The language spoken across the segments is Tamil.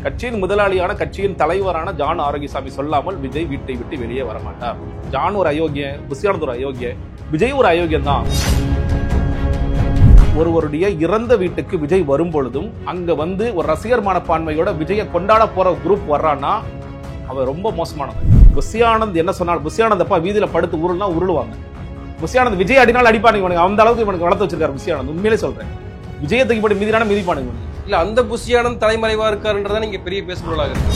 கட்சியின் முதலாளியான கட்சியின் தலைவரான ஜான் ஆரோக்கியசாமி சொல்லாமல் விஜய் வீட்டை விட்டு வெளியே வரமாட்டார். ஜான் ஒரு அயோக்கியன், புஷியானந்த் ஒரு அயோக்கியன், விஜய் ஒரு அயோக்கியன் தான். ஒருவருடைய இறந்த வீட்டுக்கு விஜய் வரும் பொழுதும் அங்க வந்து ஒரு ரசிகர் மனப்பான்மையோட விஜயை கொண்டாட போற குரூப் வர்றான்னா அவன் ரொம்ப மோசமானவன். புஷியானந்த் என்ன சொன்னாலும், புஷியானந்த் அப்பா வீதியில படுத்து உருள்னா உருளுவாங்க. புஷியானந்த் விஜய் அடினால் அடிப்பானுங்க, அந்த அளவுக்கு இவனுக்கு வளர்த்து வச்சிருக்காரு புஷியானந்த். உண்மையிலே சொல்றேன், விஜயை தூக்கி போட்டு மீதியான மிதிப்பானுங்க. இல்ல அந்த புஷியானந்த் தலைமறைவா இருக்காருன்றதா நீங்க பெரிய பேசுபொருளாக இருக்கு.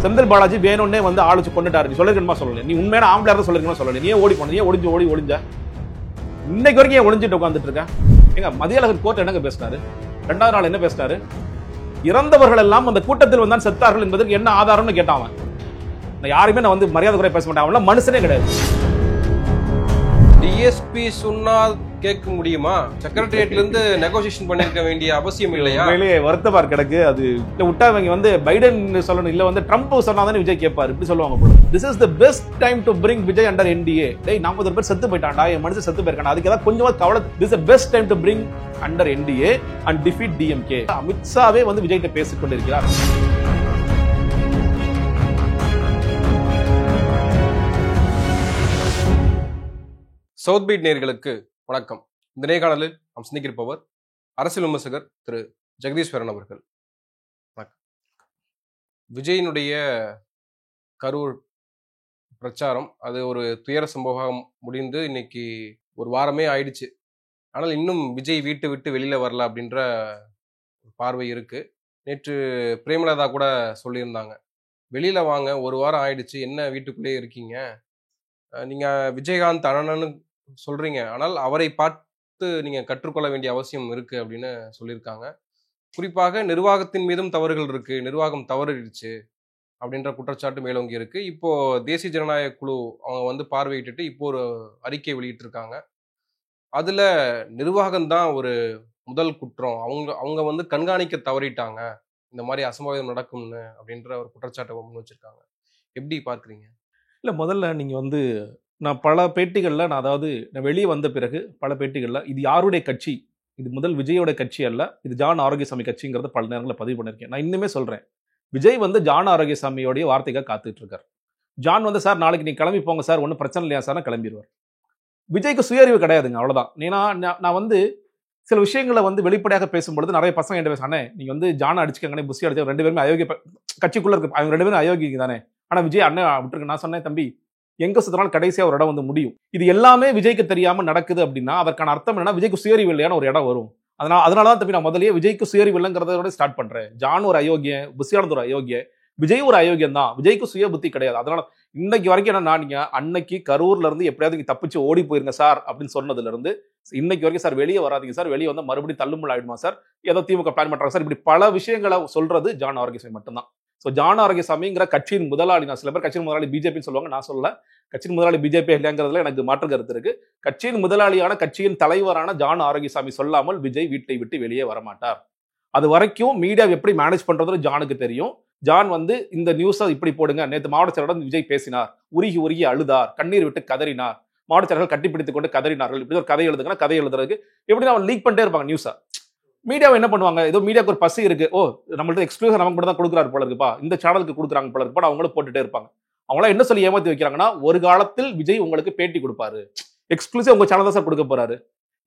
செந்தில் பாலாஜி வேணும்னே வந்து ஆளுச்சு கொண்டுட்டாரு. நீ சொல்லிருக்கணுமா சொல்லல, நீ உண்மையான ஆம்பளை இருந்தா சொல்லிருக்கணுமா சொல்லல. நீ ஓடி போன, நீ ஒளிஞ்ச இன்னைக்கு வரைக்கும் ஏன் ஒளிஞ்சிட்டு உட்காந்துட்டு இருக்கேன்? எங்க மதியழகன் கோர்ட் என்னங்க பேசினாரு? 2வது நாள் என்ன பேசினாரு? இறந்தவர்கள் எல்லாம் அந்த கூட்டத்தில் வந்தான் செத்தார்கள் என்பதற்கு என்ன ஆதாரம்னு கேட்டான். நான் யாருமே நான் வந்து மரியாதை குறைய பேச மாட்டேன். அவன் மனுஷனே கிடையாது. டிஎஸ்பி சொன்னா கேட்க முடியுமா? செக்ரட்டரியேட்ல இருந்து நெகோசியேஷன் பண்ணிருக்க வேண்டிய அவசியம் இல்லையா? உண்மையிலேயே வருத்தமா கிடக்கு. அது விட்டா இவங்க வந்து பைடன் சொல்லணும், இல்ல வந்து ட்ரம்ப் சொன்னாதானே விஜய் கேட்பாரு, இப்படி சொல்லுவாங்க போல. This is the best time to bring Vijay under NDA. டேய் 40 பேர் செத்து போயிட்டான்டா, என் மனுஷன் செத்து போயிருக்கான், அதுக்கு ஏதாவது கொஞ்சமா கவலை. This is the best time to bring under NDA and defeat DMK. அமித்ஷாவே வந்து விஜய்கிட்ட பேசிக் கொண்டிருக்கிறார். சவுத் பீட் நேயர்களுக்கு வணக்கம். இந்த நேர்காணலில் நாம் சந்திக்கிருப்பவர் அரசியல் விமர்சகர் திரு ஜெகதீஸ்வரன் அவர்கள். வணக்கம். விஜயினுடைய கரூர் பிரச்சாரம் அது ஒரு துயர சம்பவம் முடிந்து இன்னைக்கு ஒரு வாரமே ஆயிடுச்சு. ஆனால் இன்னும் விஜய் வீட்டை விட்டு வெளியில வரல அப்படின்ற பார்வை இருக்கு. நேற்று பிரேமலதா கூட சொல்லியிருந்தாங்க, வெளியில வாங்க, ஒரு வாரம் ஆயிடுச்சு, என்ன வீட்டுக்குள்ளேயே இருக்கீங்க, நீங்க விஜயகாந்த் அண்ணன்னு சொல்றீங்க, ஆனால் அவரை பார்த்து நீங்க கற்றுக்கொள்ள வேண்டிய அவசியம் இருக்கு அப்படின்னு சொல்லியிருக்காங்க. குறிப்பாக நிர்வாகத்தின் மீதும் தவறுகள் இருக்கு, நிர்வாகம் தவறிடுச்சு அப்படின்ற குற்றச்சாட்டு மேலோங்கி இருக்கு. இப்போ தேசிய ஜனநாயக குழு அவங்க வந்து பார்வையிட்டு இப்போ ஒரு அறிக்கை வெளியிட்டிருக்காங்க. அதுல நிர்வாகம் தான் ஒரு முதல் குற்றம், அவங்க வந்து கண்காணிக்க தவறிட்டாங்க, இந்த மாதிரி அசம்பாவிதம் நடக்கும்னு அப்படின்ற ஒரு குற்றச்சாட்டை முன் வச்சிருக்காங்க. எப்படி பார்க்குறீங்க? இல்லை, முதல்ல நீங்கள் வந்து நான் பல பேட்டிகளில் நான் வெளியே வந்த பிறகு பல பேட்டிகளில் இது யாருடைய கட்சி, இது முதல் விஜயோட கட்சி அல்ல, இது ஜான் ஆரோக்கியசாமி கட்சிங்கிறத பல நேரங்களில் பதிவு பண்ணியிருக்கேன். நான் இன்னுமே சொல்கிறேன், விஜய் வந்து ஜான் ஆரோக்கியசாமியோடைய வார்த்தைக்காக காத்துட்டு இருக்கார். ஜான் வந்து சார் நாளைக்கு நீ கிளம்பி போங்க சார், ஒன்றும் பிரச்சனை இல்லையா சார், கிளம்பிடுவார். விஜய்க்கு சுயறிவு கிடையாதுங்க, அவ்வளோதான். ஏன்னா நான் வந்து சில விஷயங்களை வந்து வெளிப்படையாக பேசும்பொழுது நிறைய பசங்க என்கிட்ட பேசானே, நீங்கள் வந்து ஜானை அடிச்சுக்கங்கனே, புஷி அடிச்சு, 2 பேருமே அயோக்கிய கட்சிக்குள்ளே இருக்கு, அவங்க 2 பேரும் அயோக்கியங்க தானே. ஆனால் விஜய் அண்ணன் விட்டுருக்கு. நான் சொன்னேன், தம்பி எங்க சுத்தினாலும் கடைசியா ஒரு இடம் வந்து முடியும். இது எல்லாமே விஜய்க்கு தெரியாம நடக்குது அப்படின்னா அதற்கான அர்த்தம் என்னன்னா, விஜய்க்கு சுயறிவு இல்லையான ஒரு இடம் வரும். அதனாலதான் தம்பி நான் முதல்லயே விஜய்க்கு சுயறிவு இல்லைங்கிறத ஸ்டார்ட் பண்றேன். ஜான் ஒரு அயோக்கியன், புஷியானந்த் ஒரு அயோக்கியன், விஜய் ஒரு அயோக்கியம் தான், விஜய்க்கு சுய புத்தி கிடையாது. அதனால இன்னைக்கு வரைக்கும் என்ன, நீங்க அன்னைக்கு கரூர்ல இருந்து எப்படியாவது நீங்க தப்பிச்சு ஓடி போயிருங்க சார் அப்படின்னு சொன்னதுல இருந்து இன்னைக்கு வரைக்கும் சார் வெளியே வராதீங்க சார், வெளியே வந்து மறுபடியும் தள்ளுமுள்ள ஆயிடுமா சார், ஏதோ திமுக பிளான் பண்றாங்க சார், இப்படி பல விஷயங்களை சொல்றது ஜான் ஆரோக்கியசாமி மட்டும்தான். ஸோ ஜான் ஆரோக்கியசாமிங்கிற கட்சியின் முதலாளி, நான் சில பேர் கட்சியின் முதலாளி பிஜேபின்னு சொல்லுவாங்க, நான் சொல்ல கட்சியின் முதலாளி பிஜேபி இல்லைங்கிறதுல எனக்கு மாற்று கருத்து இருக்கு. கட்சியின் முதலாளியான கட்சியின் தலைவரான ஜான் ஆரோக்கியசாமி சொல்லாமல் விஜய் வீட்டை விட்டு வெளியே வரமாட்டார். அது வரைக்கும் மீடியா எப்படி மேனேஜ் பண்றதுன்னு ஜானுக்கு தெரியும். ஜான் வந்து இந்த நியூஸை இப்படி போடுங்க, நேற்று மாவட்ட செயலரிடம் விஜய் பேசினார், உருகி அழுதார், கண்ணீர் விட்டு கதறினார், மாவட்ட செயலர்கள் கட்டிப்பிடித்துக் கொண்டு கதறினார்கள், இப்படி ஒரு கதை எழுதுங்கன்னா கதை எழுதுறதுக்கு எப்படி அவன் லீக் பண்ணிட்டே இருப்பாங்க நியூஸை. மீடியாவை என்ன பண்ணுவாங்க, ஏதோ மீடியாவுக்கு ஒரு பசி இருக்கு, ஓ நம்மள்ட்ட எக்ஸ்க்ளூசிவ் நமக்கு மட்டும் தான் கொடுக்குறாரு போல இருக்குப்பா, இந்த சேனலுக்கு கொடுக்குறாங்க போல இருக்குப்பா, அவங்களும் போட்டுட்டே இருப்பாங்க. அவங்களாம் என்ன சொல்லி ஏமாத்தி வைக்கிறாங்கன்னா, ஒரு காலத்தில் விஜய் உங்களுக்கு பேட்டி கொடுப்பாரு, எக்ஸ்க்ளூசிவ் உங்க சேனல் தான் சார் கொடுக்க போறாரு.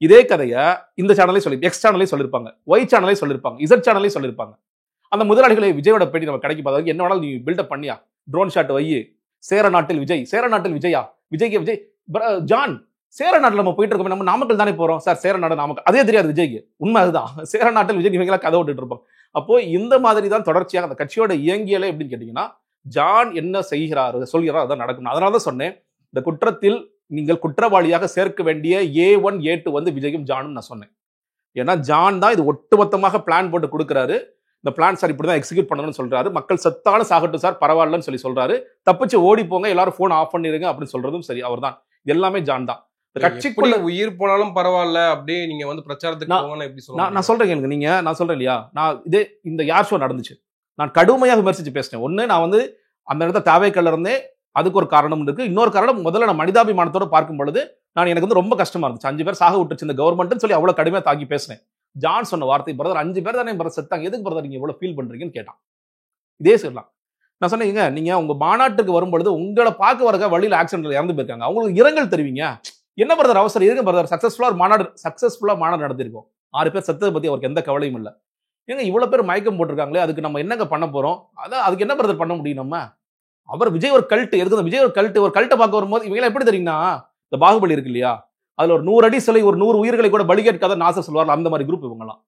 இதே கதையை இந்த சேனலே சொல்லி, எக்ஸ் சேனலே சொல்லியிருப்பாங்க, ஒய் சேனலே சொல்லியிருப்பாங்க, இசட் சேனலே சொல்லியிருப்பாங்க. அந்த முதலாளிகளை விஜயோட பேட்டி நம்ம கிடைக்கும் போது என்ன வேணாலும் நீ பில்டப் பண்ணியா, ட்ரோன் ஷாட் வை, சேர நாட்டில் விஜய், சேர நாட்டில் விஜயா, விஜய் ஜான் சேர நாட்டில் நம்ம போயிட்டு இருக்கோம், நம்ம நாமக்கல் தானே போறோம் சார், சேர நாடு நாமக்கல், அதே தெரியாது விஜய்க்கு. உண்மை அதுதான், சேர நாட்டில் விஜய் இவங்களா கதை விட்டுட்டு இருப்போம். அப்போ இந்த மாதிரி தான் தொடர்ச்சியாக அந்த கட்சியோட இயங்கியலே எப்படின்னு கேட்டீங்கன்னா, ஜான் என்ன செய்கிறார் சொல்கிறார் அதான் நடக்கும். அதனால தான் சொன்னேன், இந்த குற்றத்தில் நீங்கள் குற்றவாளியாக சேர்க்க வேண்டிய A1 A2 வந்து விஜயும் ஜானும் நான் சொன்னேன். ஏன்னா ஜான் தான் இது ஒட்டுமொத்தமாக பிளான் போட்டு கொடுக்குறாரு. இந்த பிளான் சார் இப்படிதான் எக்ஸிக்யூட் பண்ணணும்னு சொல்றாரு, மக்கள் செத்தாலும் சாகட்டும் சார் பரவாயில்லன்னு சொல்றாரு, தப்பிச்சு ஓடி போங்க, எல்லாரும் போன் ஆஃப் பண்ணிருங்க அப்படின்னு சொல்றதும் சரி, அவர் தான். எல்லாமே ஜான் தான். கட்சிக்குள்ள உயிர் போனாலும் பரவாயில்ல அப்படியே நீங்க வந்து பிரச்சாரத்துக்கு போகணும் எப்படி சொல்லுங்க. நான் சொல்றேன் நீங்க, நான் சொல்றேன் இல்லையா, நான் இதே இந்த யார் ஷோ நடந்துச்சு, நான் கடுமையாக விமர்சிச்சு பேசினேன். ஒண்ணு, நான் வந்து அந்த இடத்துல தேவைக்கல்ல இருந்தே, அதுக்கு ஒரு காரணம் இருக்கு. இன்னொரு காரணம், முதல்ல நான் மனிதாபிமானத்தோட பார்க்கும் பொழுது எனக்கு வந்து ரொம்ப கஷ்டமா இருந்துச்சு. 5 பேர் சாக விட்டுச்சு இந்த கவர்மெண்ட்னு சொல்லி அவ்வளவு கடுமையா தாக்கி பேசினேன். ஜான் சொன்ன வார்த்தை, பிரதர் 5 பேர் தானே பிரதர் செத்தாங்க, எதுக்கு பிரதர் நீங்க இவ்வளவு ஃபீல் பண்றீங்கன்னு கேட்டான். இதே சொல்லலாம். நான் சொன்னேங்க, நீங்க உங்க மாநாட்டுக்கு வரும்பொழுது உங்களை பார்க்க வரக்க வழியில் ஆக்சிடென்ட்ல இறந்து போயிருக்காங்க, அவங்களுக்கு இரங்கல் தெரிவிங்க. என்ன பிரதர் அவசரம், இருங்க பிரதர், சக்சஸ்ஃபுல்லா மாநாடு நடத்திருக்கோம், 6 பேர் செத்ததை பத்தி அவருக்கு எந்த கவலையும் இல்லை. ஏங்க இவ்வளவு பேர் மயக்கம் போட்டிருக்காங்களே, அதுக்கு நம்ம என்னங்க பண்ண போறோம்? அதான் அதுக்கு என்ன பிரதர் பண்ண முடியும் நம்ம? அவர் விஜய் ஒரு கல்ட்டு, எதுக்கு விஜய் ஒரு கல்ட்டை பார்க்க வரும்போது இவங்க எப்படி தெரியுங்கன்னா, இந்த பாகுபலி இருக்கு இல்லையா, அதுல ஒரு 100 அடி சிலை ஒரு 100 உயிர்களை கூட பலி கேட்காத நாசர் சொல்வார்கள், அந்த மாதிரி குரூப் இவங்கலாம்.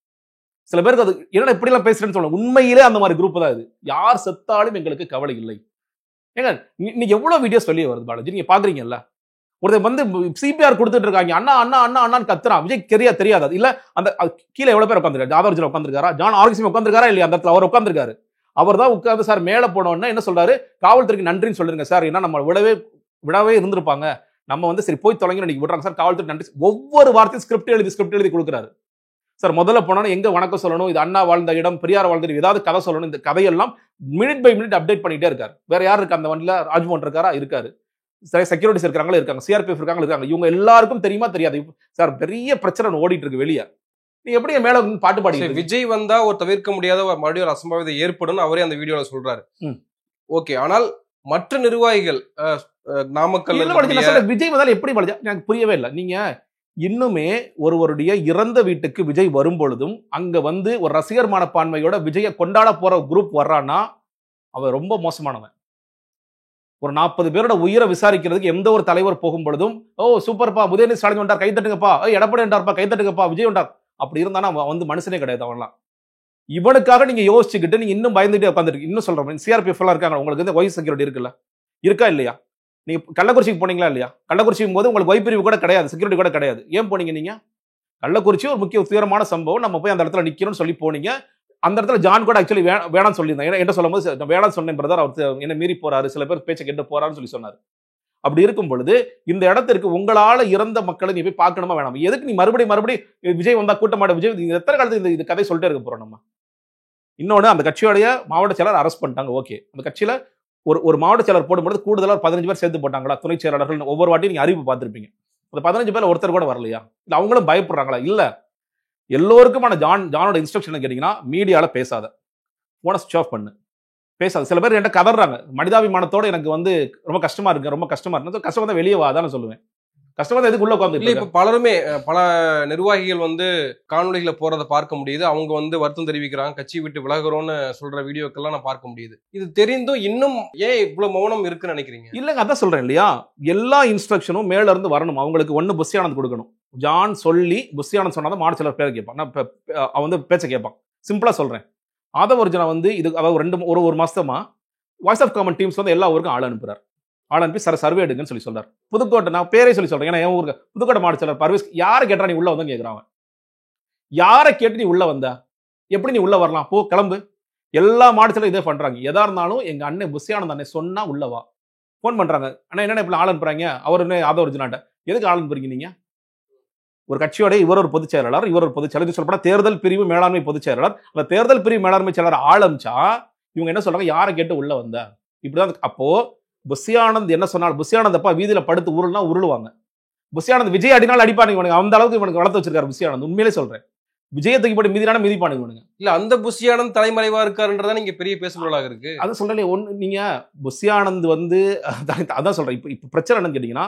சில பேருக்கு அது என்னடா இப்படி எல்லாம் பேசுறேன்னு சொல்லணும், உண்மையிலே அந்த மாதிரி குரூப் தான் இது. யார் செத்தாலும் எங்களுக்கு கவலை இல்லை. ஏங்க இன்னைக்கு எவ்வளவு வீடியோஸ் வெளியே வருது பாலாஜி, நீங்க பாக்குறீங்கல்ல. ஒருத்தர் வந்து சிபிஆர் கொடுத்துட்டு இருக்காங்க, அண்ணா அண்ணா அண்ணா அண்ணான்னு கத்துறான். விஜய் தெரியாது இல்ல. அந்த கீழே எவ்வளவு பேர் உட்காந்துருக்காரு, ஜாதவர்ஜன் உட்காந்துருக்காரா, ஜான் ஆரோக்கியம் உட்காந்துருக்காரா இல்லையா, அந்த இடத்துல அவர் உட்காந்துருக்காரு. அவர் தான் உட்காந்து சார் மேல போனோன்னு என்ன சொல்றாரு, காவல்துறைக்கு நன்றின்னு சொல்லுங்க சார், ஏன்னா நம்ம விடவே இருந்திருப்பாங்க, நம்ம வந்து சரி போய் தொலைங்க இன்னைக்கு விடுறாங்க சார், காவல்துறை நன்றி. ஒவ்வொரு வார்த்தையும் ஸ்கிரிப்ட் எழுதி கொடுக்குறாரு சார். முதல்ல போனோன்னு எங்க வணக்கம் சொல்லணும், இது அண்ணா வாழ்ந்த இடம், பெரியார் வாழ்ந்த இடம், ஏதாவது கதை சொல்லணும், இந்த கதையெல்லாம் மினிட் பை மினிட் அப்டேட் பண்ணிட்டே இருக்காரு. வேற யார் இருக்கு அந்த வண்டியில, ராஜ்மோகன் இருக்காரா, இருக்காரு. செக்யூரிட்டிஸ் இருக்காங்களா, இருக்காங்க. சிஆர்பிஎஃப் இருக்காங்க. இவங்க எல்லாருக்கும் தெரியுமா தெரியாது சார், பெரிய பிரச்சனை ஓடிட்டு இருக்கு வெளியே. நீங்க எப்படி மேல பாட்டு பாடி, விஜய் வந்தா ஒரு தவிர்க்க முடியாத மறுபடியும் ஒரு அசம்பாவிதம் ஏற்படும் அவரே அந்த வீடியோல சொல்றாரு. ஓகே, ஆனால் மற்ற நிர்வாகிகள் நாமக்கல் விஜய் வந்தாலும் எப்படி எனக்கு புரியவே இல்லை. நீங்க இன்னுமே ஒருவருடைய இறந்த வீட்டுக்கு விஜய் வரும் பொழுதும் அங்க வந்து ஒரு ரசிகர் மனப்பான்மையோட விஜயை கொண்டாட போற குரூப் வர்றான்னா அவன் ரொம்ப மோசமானவன். ஒரு 40 பேரோட உயிரை விசாரிக்கிறதுக்கு எந்த ஒரு தலைவர் போகும் பொழுதும், ஓ சூப்பர்ப்பா உதயநிதி ஸ்டாலின் வந்தார் கைத்தட்டுங்கப்பா, எடப்பாடி வந்தார்ப்பா கைத்தட்டுங்கப்பா, விஜய் வந்தார், அப்படி இருந்தானா அவன் வந்து மனுஷனே கிடையாது. அவன்லாம் இவனுக்காக நீங்க யோசிச்சுக்கிட்டு நீங்க இன்னும் பயந்துட்டே உட்காந்துருக்கு. இன்னும் சொல்றேன், சிஆர்பிஎஃப் எல்லாம் இருக்காங்க, உங்களுக்கு இந்த ஒய் செக்யூரிட்டி இருக்குல்ல, இருக்கா இல்லையா? நீங்க கள்ளக்குறிச்சிக்கு போனீங்களா இல்லையா? கள்ளக்குறிச்சிக்கும் போது உங்களுக்கு ஒய் பிரிவு கூட கிடையாது, செக்யூரிட்டி கூட கிடையாது. ஏன் போனீங்க நீங்க? கள்ளக்குறிச்சி ஒரு முக்கிய தீவிரமான சம்பவம், நம்ம போய் அந்த இடத்துல நிக்கணும்னு சொல்லி போனீங்க. அந்த இடத்துல ஜான் கூட ஆக்சுவலி வேணாம்னு சொல்லியிருந்தேன். என்ன சொல்லும் போது வேணாம்னு சொன்னேன் பிரதர், அவர் என்ன மீறி போறாரு, சில பேர் பேச்சை கேட்டு போறாருன்னு சொல்லி சொன்னார். அப்படி இருக்கும் பொழுது இந்த இடத்திற்கு உங்களால இறந்த மக்களை நீ போய் பார்க்கணுமா வேணாம்? எதுக்கு நீ மறுபடியும் விஜய் வந்தா கூட்டமாட விஜய், எத்தனை காலத்துக்கு இந்த கதை சொல்லிட்டே இருக்க போறோம் நம்ம? இன்னொன்னு, அந்த கட்சியோடைய மாவட்ட செயலர் அரெஸ்ட் பண்ணிட்டாங்க. ஓகே, அந்த கட்சியில ஒரு மாவட்ட செயலர் போடும்போது கூடுதலாக 15 பேர் சேர்த்து போட்டாங்களா? துணை செயலாளர்கள் ஒவ்வொரு வாட்டியும் நீங்க அறிவிப்பு பார்த்திருப்பீங்க. அந்த 15 பேர் ஒருத்தர் கூட வரலையா? இல்ல அவங்களும் பயப்படுறாங்களா? இல்ல, எல்லோருக்குமான ஜானோட இன்ஸ்ட்ரக்ஷன் கேட்டீங்கன்னா, மீடியால பேசாத, போன ஸ்விட்ச் ஆஃப் பண்ணு, பேசாது. சில பேர் என்கிட்ட கதறாங்க, மனிதாபிமானத்தோட எனக்கு வந்து ரொம்ப கஷ்டமா இருக்கு கஷ்டம் தான் வெளியே வாதான் சொல்லுவேன். கஷ்டமா தான் எதுக்கு உள்ள உட்கார்ந்து. இப்ப பலருமே பல நிர்வாகிகள் வந்து காணொலிகளை போறதை பார்க்க முடியுது. அவங்க வந்து வருத்தம் தெரிவிக்கிறாங்க, கட்சி விட்டு விலகுறோம்னு சொல்ற வீடியோக்கெல்லாம் நான் பார்க்க முடியுது. இது தெரிந்தும் இன்னும் ஏன் இவ்வளவு மௌனம் இருக்குன்னு நினைக்கிறீங்க? இல்லங்க, அதான் சொல்றேன் இல்லையா, எல்லா இன்ஸ்ட்ரக்ஷனும் மேல இருந்து வரணும். அவங்களுக்கு ஒண்ணு புஷி ஆனந்த் கொடுக்கணும். ஜான் சொல்லி புஷி ஆனந்த் சொன்னாதான் மாடு சிலர் பேரை கேட்பான், அவன் வந்து பேச்சை கேட்பான். சிம்பிளா சொல்றேன், ஆதவர்ஜனா வந்து இது அதாவது ஒரு மாசமா வாய்ஸ் ஆஃப் காமன் டீம்ஸ் வந்து எல்லா ஊருக்கும் ஆள் அனுப்புறாரு. ஆள் அனுப்பி சர்வே எடுங்கன்னு சொல்லி சொல்றாரு. புதுக்கோட்டை, நான் பேரே சொல்லி சொல்றேன், ஏன்னா என் ஊருக்கு புதுக்கோட்டை மாவட்ட செயலர் பர்வேஸ், யாரை கேட்டா நீ உள்ள வந்தா கேட்கிறான். யாரை கேட்டு நீ உள்ள வந்த, எப்படி நீ உள்ள வரலாம், போ கிளம்பு. எல்லா மாவட்டத்திலும் இதே பண்றாங்க. எதா இருந்தாலும் எங்க அண்ணன் புஷியானந்த் அண்ணன் சொன்னா உள்ளவா போன் பண்றாங்க. அண்ணா என்ன இப்படி ஆள் அனுப்புறாங்க, அவர் என்ன ஆதவர்ஜனாட்ட எதுக்கு ஆள் அனுப்புறீங்க நீங்க? ஒரு கட்சியோட இவர் ஒரு பொதுச் செயலாளர், இவர் ஒரு பொதுச் செயலர், சொல்லப்பட தேர்தல் பிரிவு மேலாண்மை பொதுச் செயலாளர். அந்த தேர்தல் பிரிவு மேலாண்மை செயலாளர் ஆளமிச்சா இவங்க என்ன சொல்றாங்க, யாரை கேட்டு உள்ள வந்த? இப்படிதான். அப்போ புஷியானந்த் என்ன சொன்னாலும், புஷியானந்த் அப்பா வீதியில படுத்து உருள்னா உருளுவாங்க. புஷியானந்த் விஜய் அடினாலும் அடிப்பானுங்க. அந்த அளவுக்கு இவனுக்கு வளர்த்து வச்சிருக்காரு புஷியானந்த். உண்மையிலே சொல்றேன், விஜயை தூக்கி போட்டு மீதியான மிதிப்பானுங்க. இல்ல, அந்த புஷியானந்த் தலைமறைவா இருக்காருன்றதா நீங்க பெரிய பேசுபொருளாக இருக்கு. அதான் சொல்றேன், நீங்க புஷியானந்த் வந்து அதான் சொல்றேன். இப்ப பிரச்சனை என்னன்னு கேட்டீங்கன்னா,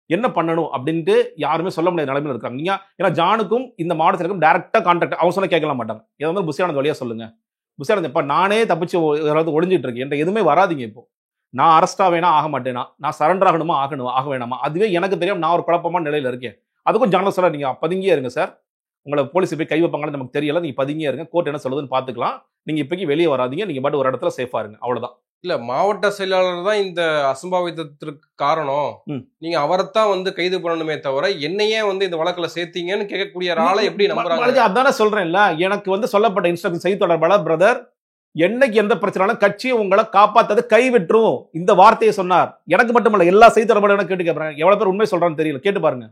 என்ன பண்ணணும் அப்படின்ட்டு யாருமே சொல்ல முடியாத நிலைமையில இருக்காங்க. நீங்க ஏன்னா ஜானுக்கும் இந்த மாவட்டத்திற்கும் டைரக்டா கான்டாக்ட் அவங்க சொல்ல கேட்கலாம் மாட்டாங்க. ஏதாவது வந்து புஷியானந்த் வழியா சொல்லுங்க. புஷியானந்த் இப்ப நானே தப்பிச்சு ஒளிஞ்சிட்டு இருக்கேன், என்கிட்ட எதுவுமே வராதிங்க. இப்போ நான் அரெஸ்ட் ஆவேனா ஆக மாட்டேனா, நான் சரண்டர் ஆகணுமா ஆக வேணாமா, அதுவே எனக்கு தெரியும். நான் ஒரு குழப்பமான நிலையில இருக்கேன். அதுக்கும் ஜான சொல்ல, நீங்க பதுங்கியே இருங்க சார், உங்களை போலீஸ் போய் கை வைப்பாங்கன்னு நமக்கு தெரியல, நீங்க பதுங்கியே இருங்க, கோர்ட் என்ன சொல்லுதுன்னு பாத்துக்கலாம், நீங்க இப்போக்கி வெளியே வராதீங்க, நீங்க பாட்டு ஒரு இடத்துல சேஃபா இருங்க, அவ்வளவுதான். இல்ல, மாவட்ட செயலாளர் தான் இந்த அசம்பாவிதத்திற்கு காரணம், நீங்க அவரைத்தான் வந்து கைது பண்ணணுமே தவிர என்னையே வந்து இந்த வழக்குல சேர்த்தீங்கன்னு கேட்கக்கூடிய ஆளை எப்படி நம்புறாங்க? அதானே சொல்றேன்ல, எனக்கு வந்து சொல்லப்பட்ட இன்ஸ்ட்ரக்ஷன் செய்தி தொடர்பாளர், பிரதர் என்னைக்கு எந்த பிரச்சனைனாலும் கட்சியை உங்களை காப்பாத்தது கைவிட்டுரும், இந்த வார்த்தையை சொன்னார். எனக்கு மட்டுமல்ல, எல்லா செய்தி தொடர்பாளரும் கேட்டு கேட்பாங்க. எவ்வளவு பேர் உண்மை சொல்றான்னு தெரியல, கேட்டு பாருங்க.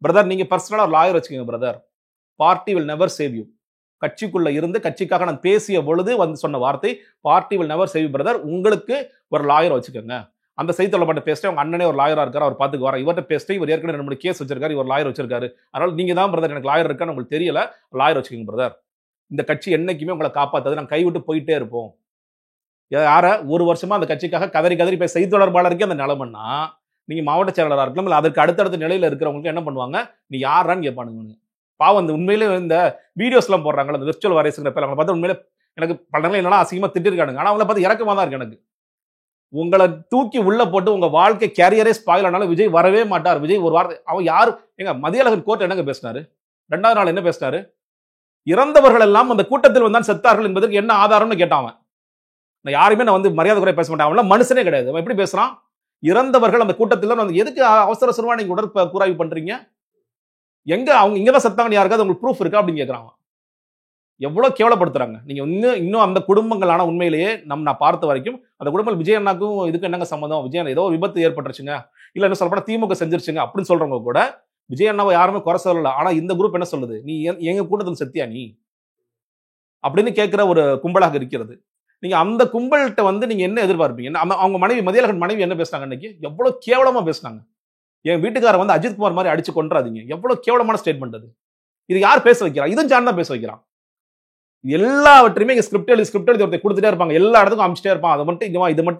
பிரதர் நீங்க பர்சனலா ஒரு லாயர் வச்சுக்கோங்க brother, party will never save you. கட்சிக்குள்ள இருந்து கட்சிக்காக நான் பேசிய பொழுது வந்து சொன்ன வார்த்தை, party will never save you brother, உங்களுக்கு ஒரு லாயர் வச்சுக்கோங்க. அந்த செய்தித்தொடர்பாட்ட பேசிட்டு அவங்க அண்ணனே ஒரு லாயரா இருக்காரு, அவர் பார்த்துக்கு வர இவர்கிட்ட பேசிட்டு இவர் ஏற்கனவே 2 3 கேஸ் வச்சிருக்காரு, இவர் லாயர் வச்சிருக்காரு, அதனால நீங்க தான் பிரதர் எனக்கு லாயர் இருக்கான்னு உங்களுக்கு தெரியல, லாயர் வச்சுக்கோங்க பிரதர். இந்த கட்சி என்னைக்குமே உங்களை காப்பாத்தாது, நாங்கள் கைவிட்டு போயிட்டே இருப்போம். யார ஒரு வருஷமா அந்த கட்சிக்காக கதறி கதறி இப்ப செய்தி தொடர்பாளருக்கே அந்த நிலைமைன்னா நீங்க மாவட்ட செயலாளராக இருக்கலாம், இல்லை அதற்கு அடுத்தடுத்த நிலையில இருக்கிறவங்களுக்கு என்ன பண்ணுவாங்க, நீ யாரான்னு கேட்பானுங்க. பாவம் இந்த உண்மையிலே இந்த வீடியோஸ்லாம் போடுறாங்கல்ல, இந்த விர்ச்சுவல் வாரியஸ்ங்கிற பேர், அவங்களை பார்த்து உண்மையிலே எனக்கு பல நேரம் என்னன்னா அசிங்கமா திட்டிருக்கானுங்க. ஆனால் அவங்கள பார்த்து இறக்கமா தான் இருக்கு எனக்கு. உங்களை தூக்கி உள்ள போட்டு உங்க வாழ்க்கை கேரியரே ஸ்பாயில் ஆனாலும் விஜய் வரவே மாட்டார். விஜய் ஒரு வார்த்தை அவன் யாரு எங்க மதியழகன் கோர்ட் என்னங்க பேசினாரு, 2வது நாள் என்ன பேசினாரு, இறந்தவர்கள் எல்லாம் அந்த கூட்டத்தில் வந்தான் செத்தார்கள் என்பதற்கு என்ன ஆதாரம்னு கேட்டான். நான் யாருமே நான் வந்து மரியாதை குறைய பேச மாட்டேன், அவன் மனுஷனே கிடையாது. அவன் எப்படி பேசுறான், இறந்தவர்கள் அந்த கூட்டத்தில் வந்து எதுக்கு அவசர அவசரமா நீங்க உடற்கூறாய்வு பண்றீங்க, எங்க அவங்க இங்கதான் செத்தாங்கன்னு யாருக்காவது உங்களுக்கு ப்ரூஃப் இருக்கா அப்படின்னு கேட்கறாங்க. எவ்வளவு கேவலப்படுத்துறாங்க. நீங்க இன்னும் அந்த குடும்பங்களான உண்மையிலேயே நான் பார்த்த வரைக்கும் அந்த குடும்பம் விஜய் அண்ணாக்கும் இதுக்கு என்னங்க சம்மந்தம், விஜய் ஏதோ ஒரு விபத்து ஏற்பட்டுருச்சுங்க, இல்ல என்ன சொல்ல திமுக செஞ்சிருச்சுங்க அப்படின்னு சொல்றவங்க கூட விஜய் அண்ணாவை யாருமே குறை சொல்லல. ஆனா இந்த குரூப் என்ன சொல்லுது, நீ எங்க கூட்டத்தில் செத்தியா நீ அப்படின்னு கேட்கிற ஒரு கும்பலாக இருக்கிறது. நீங்க அந்த கும்பல்கிட்ட வந்து நீங்க என்ன எதிர்பார்ப்பீங்க? அவங்க மனைவி மதியழகன் மனைவி என்ன பேசினாங்க அன்னைக்கு, எவ்வளவு கேவலமா பேசினாங்க. என் வீட்டுக்காரர் வந்து அஜித் குமார் மாதிரி அடிச்சு கொன்றாதீங்க, எவ்வளவு கேவலமான ஸ்டேட்மெண்ட் அது. இது யார் பேச வைக்கிறா, இதுவும் ஜான் தான் பேச வைக்கிறான். எல்லாவற்றையுமே ஸ்கிரிப்ட் எழுதி ஒருத்தர் கொடுத்துட்டே இருப்பாங்க, எல்லா இடத்துக்கும் அமிச்சிட்டே இருப்பான். அதை மட்டும்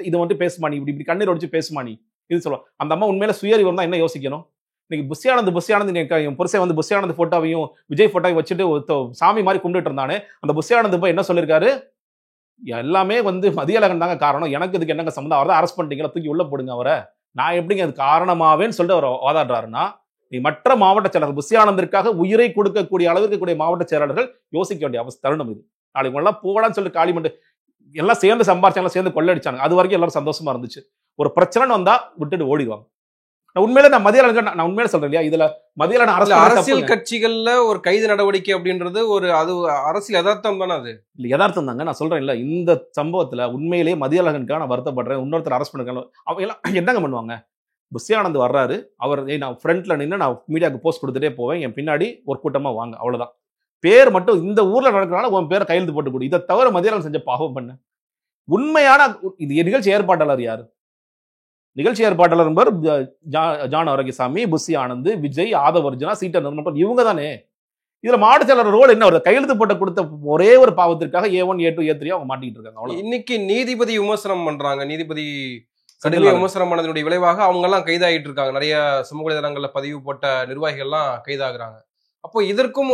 இது மட்டும் பேசுமா நீ, இப்படி கண்ணீர் ஒடிச்சு பேசுமா நீ, இது சொல்லுவான். அந்த அம்மா உண்மையில சுயறிவு தான் என்ன யோசிக்கணும். இன்னைக்கு புஷியானந்த் என் புருஷன் வந்து புஷியானந்த் போட்டோவையும் விஜய் போட்டோவையும் வச்சுட்டு சாமி மாதிரி கும்பிட்டு இருந்தானே, அந்த புஷியானந்த் போய் என்ன சொல்லியிருக்காரு, எல்லாமே வந்து மதியழகன் தாங்க காரணம், எனக்கு இதுக்கு என்னங்க சம்பந்தம், அவர் தான் அரெஸ்ட் பண்ணிட்டீங்களா, தூக்கி உள்ள போடுங்க அவரை, நான் எப்படிங்க அது காரணமாவேன்னு சொல்லிட்டு அவர் வாதாடுறாருன்னா, நீ மற்ற மாவட்ட செயலாளர்கள் புஷியானந்திற்காக உயிரை கொடுக்கக்கூடிய அளவிற்கு கூடிய மாவட்ட செயலாளர்கள் யோசிக்க வேண்டிய தருணம் இது. நாளைக்கு எல்லாம் போகலான்னு சொல்லி காலிமண்டு எல்லாம் சேர்ந்து சம்பாரிச்சாங்க, சேர்ந்து கொள்ளடிச்சாங்க, அது வரைக்கும் எல்லாரும் சந்தோஷமா இருந்துச்சு. ஒரு பிரச்சனை வந்தா விட்டுட்டு ஓடிடுவாங்க. நான் மதியழகன் நான் உண்மையில சொல்றேன் இல்லையா, இதுல மதியழகன் அரசியல் கட்சிகள்ல ஒரு கைது நடவடிக்கை அப்படின்றது ஒரு அது அரசியல் யதார்த்தம் தானே, அது இல்ல யதார்த்தம் தாங்க. நான் சொல்றேன் இல்ல, இந்த சம்பவத்துல உண்மையிலேயே மதியழகனுக்காக நான் வருத்தப்படுறேன். இன்னொருத்தர் அரெஸ்ட் பண்ணிருக்காங்க, அவங்க எல்லாம் என்னங்க பண்ணுவாங்க, புஷியானந்த் வர்றாரு, அவர் நான் ஃப்ரண்ட்ல நின்று நான் மீடியாவுக்கு போஸ்ட் கொடுத்துட்டே போவேன், என் பின்னாடி ஒரு கூட்டமா வாங்க, அவ்வளவுதான். பேர் மட்டும் இந்த ஊர்ல நடக்கிறனால உன் பேரை கையெழுத்து போட்டு கொடு. இதை தவிர மதியழகன் செஞ்ச பாவம் பண்ண உண்மையான இது நிகழ்ச்சி ஏற்பாட்டாளர் யாரு, நிகழ்ச்சி ஏற்பாட்டாளர் என்பவர் ஜான் ஆரோக்கியசாமி, புஷி ஆனந்த், விஜய், ஆதவர்ஜனா, சீட்டா நிர்மலன், இவங்க தானே. இதுல மாவட்ட செயலாளர் ரோல் என்ன, கையெழுத்து போட்ட கொடுத்த ஒரே ஒரு பாவத்திற்காக A1 A2 A3 அவங்க மாட்டிக்கிட்டு இருக்காங்க. இன்னைக்கு நீதிபதி விமர்சனம் பண்றாங்க, நீதிபதி கடுமையா விமர்சனம் பண்ணதனுடைய விளைவாக அவங்க எல்லாம் கைதாகிட்டு இருக்காங்க. நிறைய சமூக வலைதளங்கள்ல பதிவு போட்ட நிர்வாகிகள் எல்லாம் கைதாகிறாங்க. அப்போ இதற்கும்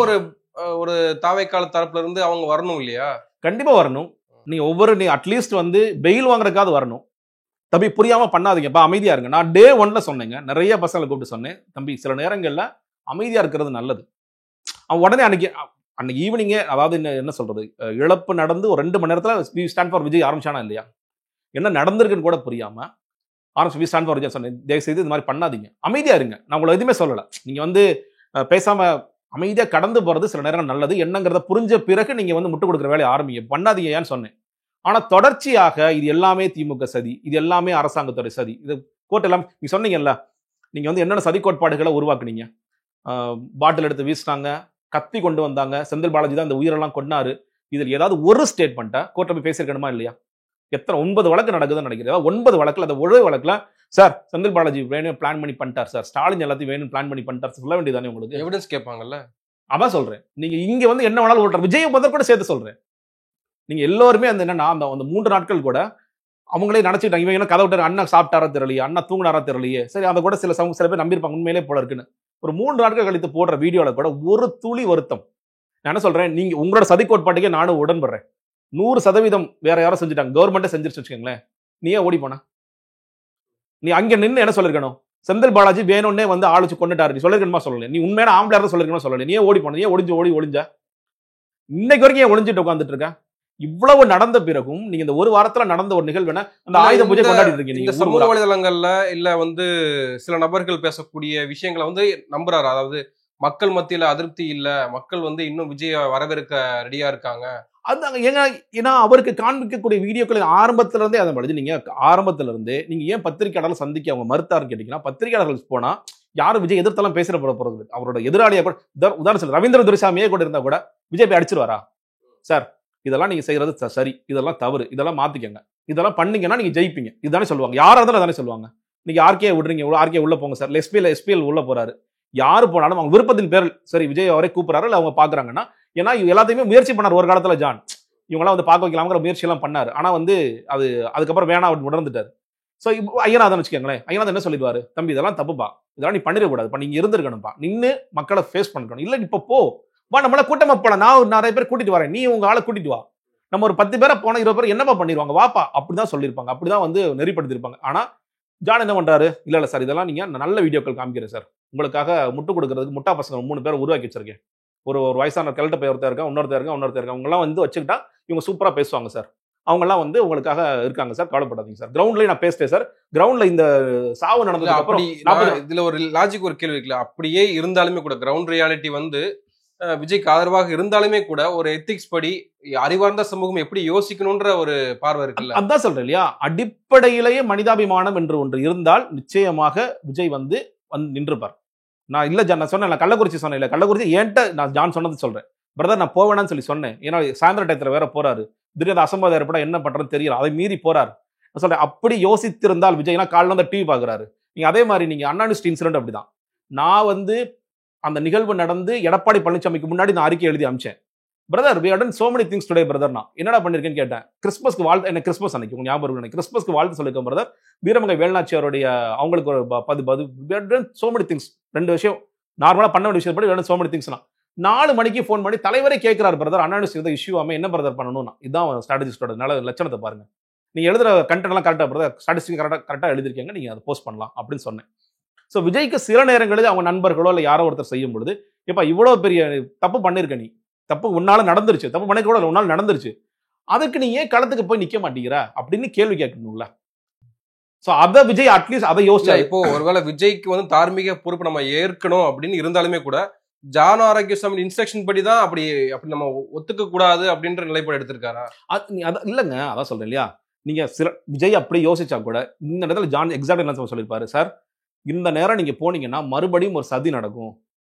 ஒரு தாவைக்கால தரப்புல இருந்து அவங்க வரணும் இல்லையா? கண்டிப்பா வரணும். நீ அட்லீஸ்ட் வந்து பெயில் வாங்குறதுக்காவது வரணும். தம்பி புரியாம பண்ணாதீங்கப்பா, அமைதியா இருங்க. நான் Day 1 சொன்னேங்க, நிறைய பசங்களை கூப்பிட்டு சொன்னேன், தம்பி சில நேரங்கள்ல அமைதியா இருக்கிறது நல்லது. அவன் உடனே அன்னைக்கு ஈவினிங்கே, அதாவது என்ன சொல்றது, இழப்பு நடந்து ஒரு 2 மணி நேரத்துல ஸ்டாண்ட் ஃபார் விஜய் ஆரம்பிச்சானா இல்லையா, என்ன நடந்திருக்குன்னு கூட புரியாம ஆரம்பிச்சு ஸ்டாண்ட் ஃபார் விஜய் சொன்னேன். தயவு செய்து இது மாதிரி பண்ணாதீங்க, அமைதியா இருங்க. நான் உங்களை எதுவுமே சொல்லல, நீங்க வந்து பேசாம அமைதியா கடந்து போறது சில நேரம் நல்லது. என்னங்கிறத புரிஞ்ச பிறகு நீங்க வந்து முட்டு கொடுக்குற வேலையை ஆரம்பிங்க, பண்ணாதீங்க ஏன்னு சொன்னேன். ஆனா தொடர்ச்சியாக இது எல்லாமே திமுக சதி, இது எல்லாமே அரசாங்கத்துறை சதி, இது கோர்ட் எல்லாம் நீங்க சொன்னீங்கல்ல, நீங்க வந்து என்னென்ன சதி கோட்பாடுகளை உருவாக்குனீங்க, பாட்டில் எடுத்து வீசினாங்க, கத்தி கொண்டு வந்தாங்க, செந்தில் பாலாஜி தான் இந்த உயிரெல்லாம் கொண்டாரு, இதில் ஏதாவது ஒரு ஸ்டேட்மெண்ட்டை கோர்ட்ல போய் பேசியிருக்கணுமா இல்லையா? எத்தனை 9 வழக்கு நடக்குதுன்னு நினைக்கிறேன். 9 வழக்குல அந்த ஒரே வழக்குல சார் செந்தில் பாலாஜி வேணும் பிளான் பண்ணி பண்ணிட்டார் சார், ஸ்டாலின் எல்லாத்தையும் வேணும் பிளான் பண்ணி பண்ணிட்டார் சொல்ல வேண்டியதானே உங்களுக்கு? எவிடன்ஸ் கேட்பாங்கல்ல. அதான் சொல்றேன், நீங்க இங்க வந்து என்ன வேணாலும் ஓட்டுற விஜய் முதல் கூட சேர்த்து சொல்றேன். நீங்க எல்லாருமே அந்த என்னன்னா அந்த 3 நாட்கள் கூட அவங்களே நினைச்சிட்டாங்க, இவங்க என்ன கதை விட்டு அண்ணன் சாப்பிட்டாரா தெரியலையே, அண்ணா தூங்கினாரா தெரியலையே, சரி அதை கூட சில பேர் நம்பியிருப்பாங்க உண்மையிலே போல இருக்குன்னு. ஒரு 3 நாட்கள் கழித்து போடுற வீடியோல கூட ஒரு துளி வருத்தம். நான் என்ன சொல்றேன், நீங்க உங்களோட சதி கோட்பாட்டுக்கே நானும் உடன்படுறேன். 100% வேற யாரும் செஞ்சுட்டாங்க, கவர்மெண்ட்டே செஞ்சிருச்சு வச்சுக்கோங்களேன், நீயே ஓடி போனா, நீ அங்க நின்று என்ன சொல்லிருக்கணும், செந்தில் பாலாஜி வேணும்னே வந்து ஆளுச்சு கொண்டுட்டாரு நீ சொல்லிருக்கணுமா சொல்லல, நீ உண்மையான ஆம்பளையா தான் சொல்லிருக்கணுமா சொல்லல, நீயே ஓடி போன, நீயே ஒளிஞ்ச இன்னைக்கு வரைக்கும் ஏன் ஒளிஞ்சிட்டு உட்காந்துட்டு இருக்க? இவ்வளவு நடந்த பிறகும் நீங்க இந்த ஒரு வாரத்துல நடந்த ஒரு நிகழ்வுனா அந்த ஆயுத பூஜை கொண்டாடிட்டு இருக்கீங்க. இந்த சமூக வலைதளங்கள்ல இல்ல வந்து சில நபர்கள் பேசக்கூடிய விஷயங்களை வந்து நம்புறாரு, அதாவது மக்கள் மத்தியில அதிருப்தி இல்ல, மக்கள் வந்து இன்னும் விஜய வரவேற்க ரெடியா இருக்காங்க. அதுதாங்க, ஏன்னா அவருக்கு காண்பிக்கக்கூடிய வீடியோக்கள் ஆரம்பத்துல இருந்தே அதை படிச்சு, நீங்க ஆரம்பத்துல இருந்தே நீங்க ஏன் பத்திரிகையாளர்கள் சந்திக்க அவங்க மறுத்தாருன்னு கேட்டீங்கன்னா, பத்திரிகையாளர்கள் போனா யாரும் விஜய் எதிர்த்தெல்லாம் பேசுற போறது, அவரோட எதிராளியா கூட உதாரணம் ரவீந்திர துரைசாமியே கூட இருந்தா கூட விஜய் போய் அடிச்சிருவாரா? சார் இதெல்லாம் நீங்க செய்யறது சரி, இதெல்லாம் தவறு, இதெல்லாம் மாத்திக்கங்க, இதெல்லாம் பண்ணீங்கன்னா நீங்க ஜெயிப்பீங்க இதுதானே சொல்லுவாங்க. யாரா இருந்தாலும் தானே சொல்லுவாங்க. நீங்க ஆர்கே விடுறீங்க, ஆர்கே உள்ள போங்க சார், எஸ்பிஎல் உள்ள போறாரு, யாரு போனாலும் அவங்க விருப்பத்தின் பேரில் சரி விஜய் அவரே கூப்பிடுறாரு இல்ல அவங்க பாக்குறாங்கன்னா, ஏன்னா எல்லாத்தையுமே முயற்சி பண்ணார் ஒரு காலத்துல ஜான். இவங்கெல்லாம் வந்து பார்க்க வைக்கலாம்ங்கிற முயற்சி எல்லாம் பண்ணாரு. ஆனா வந்து அது அதுக்கப்புறம் வேணாம் அவர் உணர்ந்துட்டாரு. ஸோ ஐயனாதான் வச்சுக்கோங்களேன், ஐயனாதான் என்ன சொல்லிடுவாரு, தம்பி இதெல்லாம் தப்புப்பா, இதெல்லாம் நீ பண்ணிடக்கூடாது, நீங்க இருந்திருக்கணும்ப்பா, நின்று மக்களை ஃபேஸ் பண்ணிக்கணும், இல்ல இப்ப போ வா நம்மள கூட்டமா போலாம், நான் நிறைய பேர் கூட்டிட்டு வரேன், நீ உங்க ஆளை கூட்டிட்டு வா, நம்ம ஒரு 10 பேரை போனா 20 பேர் என்னப்பா பண்ணிடுவாங்க வாப்பா, அப்படிதான் சொல்லியிருப்பாங்க, அப்படிதான் வந்து நெறிப்படுத்திருப்பாங்க. ஆனா ஜான் என்ன பண்றாரு, இல்ல சார் இதெல்லாம் நீங்க நல்ல வீடியோக்கள் காமிக்கிறேன் சார், உங்களுக்காக முட்டு கொடுக்கறதுக்கு முட்டா பசங்க 3 பேரை உருவாக்கி வச்சிருக்கேன், ஒரு வயசான கெல்ட்ட போய் ஒருத்தர் இருக்கான், இன்னொருத்தர் இருக்கான், அவங்க எல்லாம் வந்து வச்சுக்கிட்டா இவங்க சூப்பரா பேசுவாங்க சார், அவங்க எல்லாம் வந்து உங்களுக்காக இருக்காங்க சார், கவலைப்படாதீங்க சார், கிரவுண்ட்லயே நான் பேசிட்டேன் சார், கிரவுண்ட்ல இந்த சாவு நடந்ததுக்கு அப்புறம் இதுல ஒரு லாஜிக் ஒரு கேள்வி இருக்குல்ல, அப்படியே இருந்தாலுமே கூட கிரவுண்ட் ரியாலிட்டி வந்து விஜய்க்கு ஆதரவாக இருந்தாலுமே கூட ஒரு எத்திக்ஸ் படி அறிவார்ந்த சமூகம் எப்படி யோசிக்கணும்ன்ற ஒரு பார்வை இருக்குல்ல. அதான் சொல்றேன் இல்லையா, அடிப்படையிலேயே மனிதாபிமானம் என்று ஒன்று இருந்தால் நிச்சயமாக விஜய் வந்து நின்றுப்பார். நான் இல்ல ஜான் நான் சொன்னேன், கள்ளக்குறிச்சி சொன்னேன் இல்ல, கள்ளக்குறிச்சி ஏன்ட்ட நான் ஜான் சொன்னது சொல்றேன் பிரதர், நான் போவேன்னு சொல்லி சொன்னேன், ஏன்னா சாயந்தர டயத்துல வேற போறாரு, திடீர்னு அசம்பாதம் ஏற்பட என்ன பண்றதுன்னு தெரியல, அதை மீறி போறாரு. நான் சொல்றேன் அப்படி யோசித்திருந்தால் விஜய்னா காலைல வந்து டிவி பாக்குறாரு, நீங்க அதே மாதிரி நீங்க அண்ணா யூனிவர்சிட்டி இன்சிடென்ட் அப்படிதான், நான் வந்து அந்த நிகழ்வு நடந்து எடப்பாடி பழனிசாமிக்கு முன்னாடி நான் அறிக்கை எழுதி அமிச்சேன், brother we have done so many things today brother, நான் என்னடா பண்ணிருக்கேன்னு கேட்டேன், கிறிஸ்மஸ்க்கு வாழ்த்து, என்ன கிறிஸ்மஸ் அன்னைக்கு உங்க ஞாபகம் இருக்கு, கிறிஸ்மஸ்க்கு வாழ்த்து சொல்லிருக்கேன் பிரதர், வீரமங்கை வேலுநாச்சியாருடைய அவங்களுக்கு ஒரு we have done so many things, 2 விஷயம் நார்மலா பண்ண வேண்டிய விஷயம் படி we have done so many things. 4 மணிக்கு ஃபோன் பண்ணி தலைவரே கேட்கிறாரு பிரதர், அண்ணா யூனிவர்சிட்டி இஷ்யூ ஆமே என்ன பிரதர் பண்ணணும், இதான் ஸ்ட்ராட்டஜிஸ்டோட நல்ல லட்சணத்தை பாருங்க, நீங்க எழுதுற கண்டென்ட் எல்லாம் கரெக்டா பிரதர், ஸ்டாட்டிஸ்டிக் கரெக்டா எழுதிருக்கீங்க, நீங்க அதை போஸ்ட் பண்ணலாம் அப்படின்னு சொன்னேன். ஸோ விஜய்க்கு சில நேரங்களில் அவங்க நண்பர்களோ இல்லை யாரோ ஒருத்தர் செய்யும் பொழுது, இப்ப இவ்வளவு பெரிய தப்பு பண்ணிருக்க, நீ தப்பு உன்னால நடந்துருச்சு, தப்பு பண்ண கூட உன்னால நடந்துருச்சு, அதுக்கு நீ ஏன் களத்துக்கு போய் நிக்க மாட்டேங்கிற அப்படின்னு கேள்வி கேட்கணும்ல. சோ அத விஜய் அட்லீஸ்ட் அதை யோசிச்சா. இப்போ ஒருவேளை விஜய்க்கு வந்து தார்மீக பொறுப்பு நம்ம ஏற்கணும் அப்படின்னு இருந்தாலுமே கூட ஜான் ஆரோக்கியசாமி இன்ஸ்ட்ரக்ஷன் படி தான் அப்படி நம்ம ஒத்துக்க கூடாது அப்படின்ற நிலைப்பாடு எடுத்திருக்காரா? இல்லங்க, அதான் சொல்றேன் இல்லையா, நீங்க விஜய் அப்படி யோசிச்சா கூட இந்த இடத்துல ஜான் எக்ஸாக்ட் என்ன சொல்லிருப்பாரு, சார் இந்த நேரம் நீங்க போனீங்கன்னா மறுபடியும் ஒரு சதி நடக்கும்,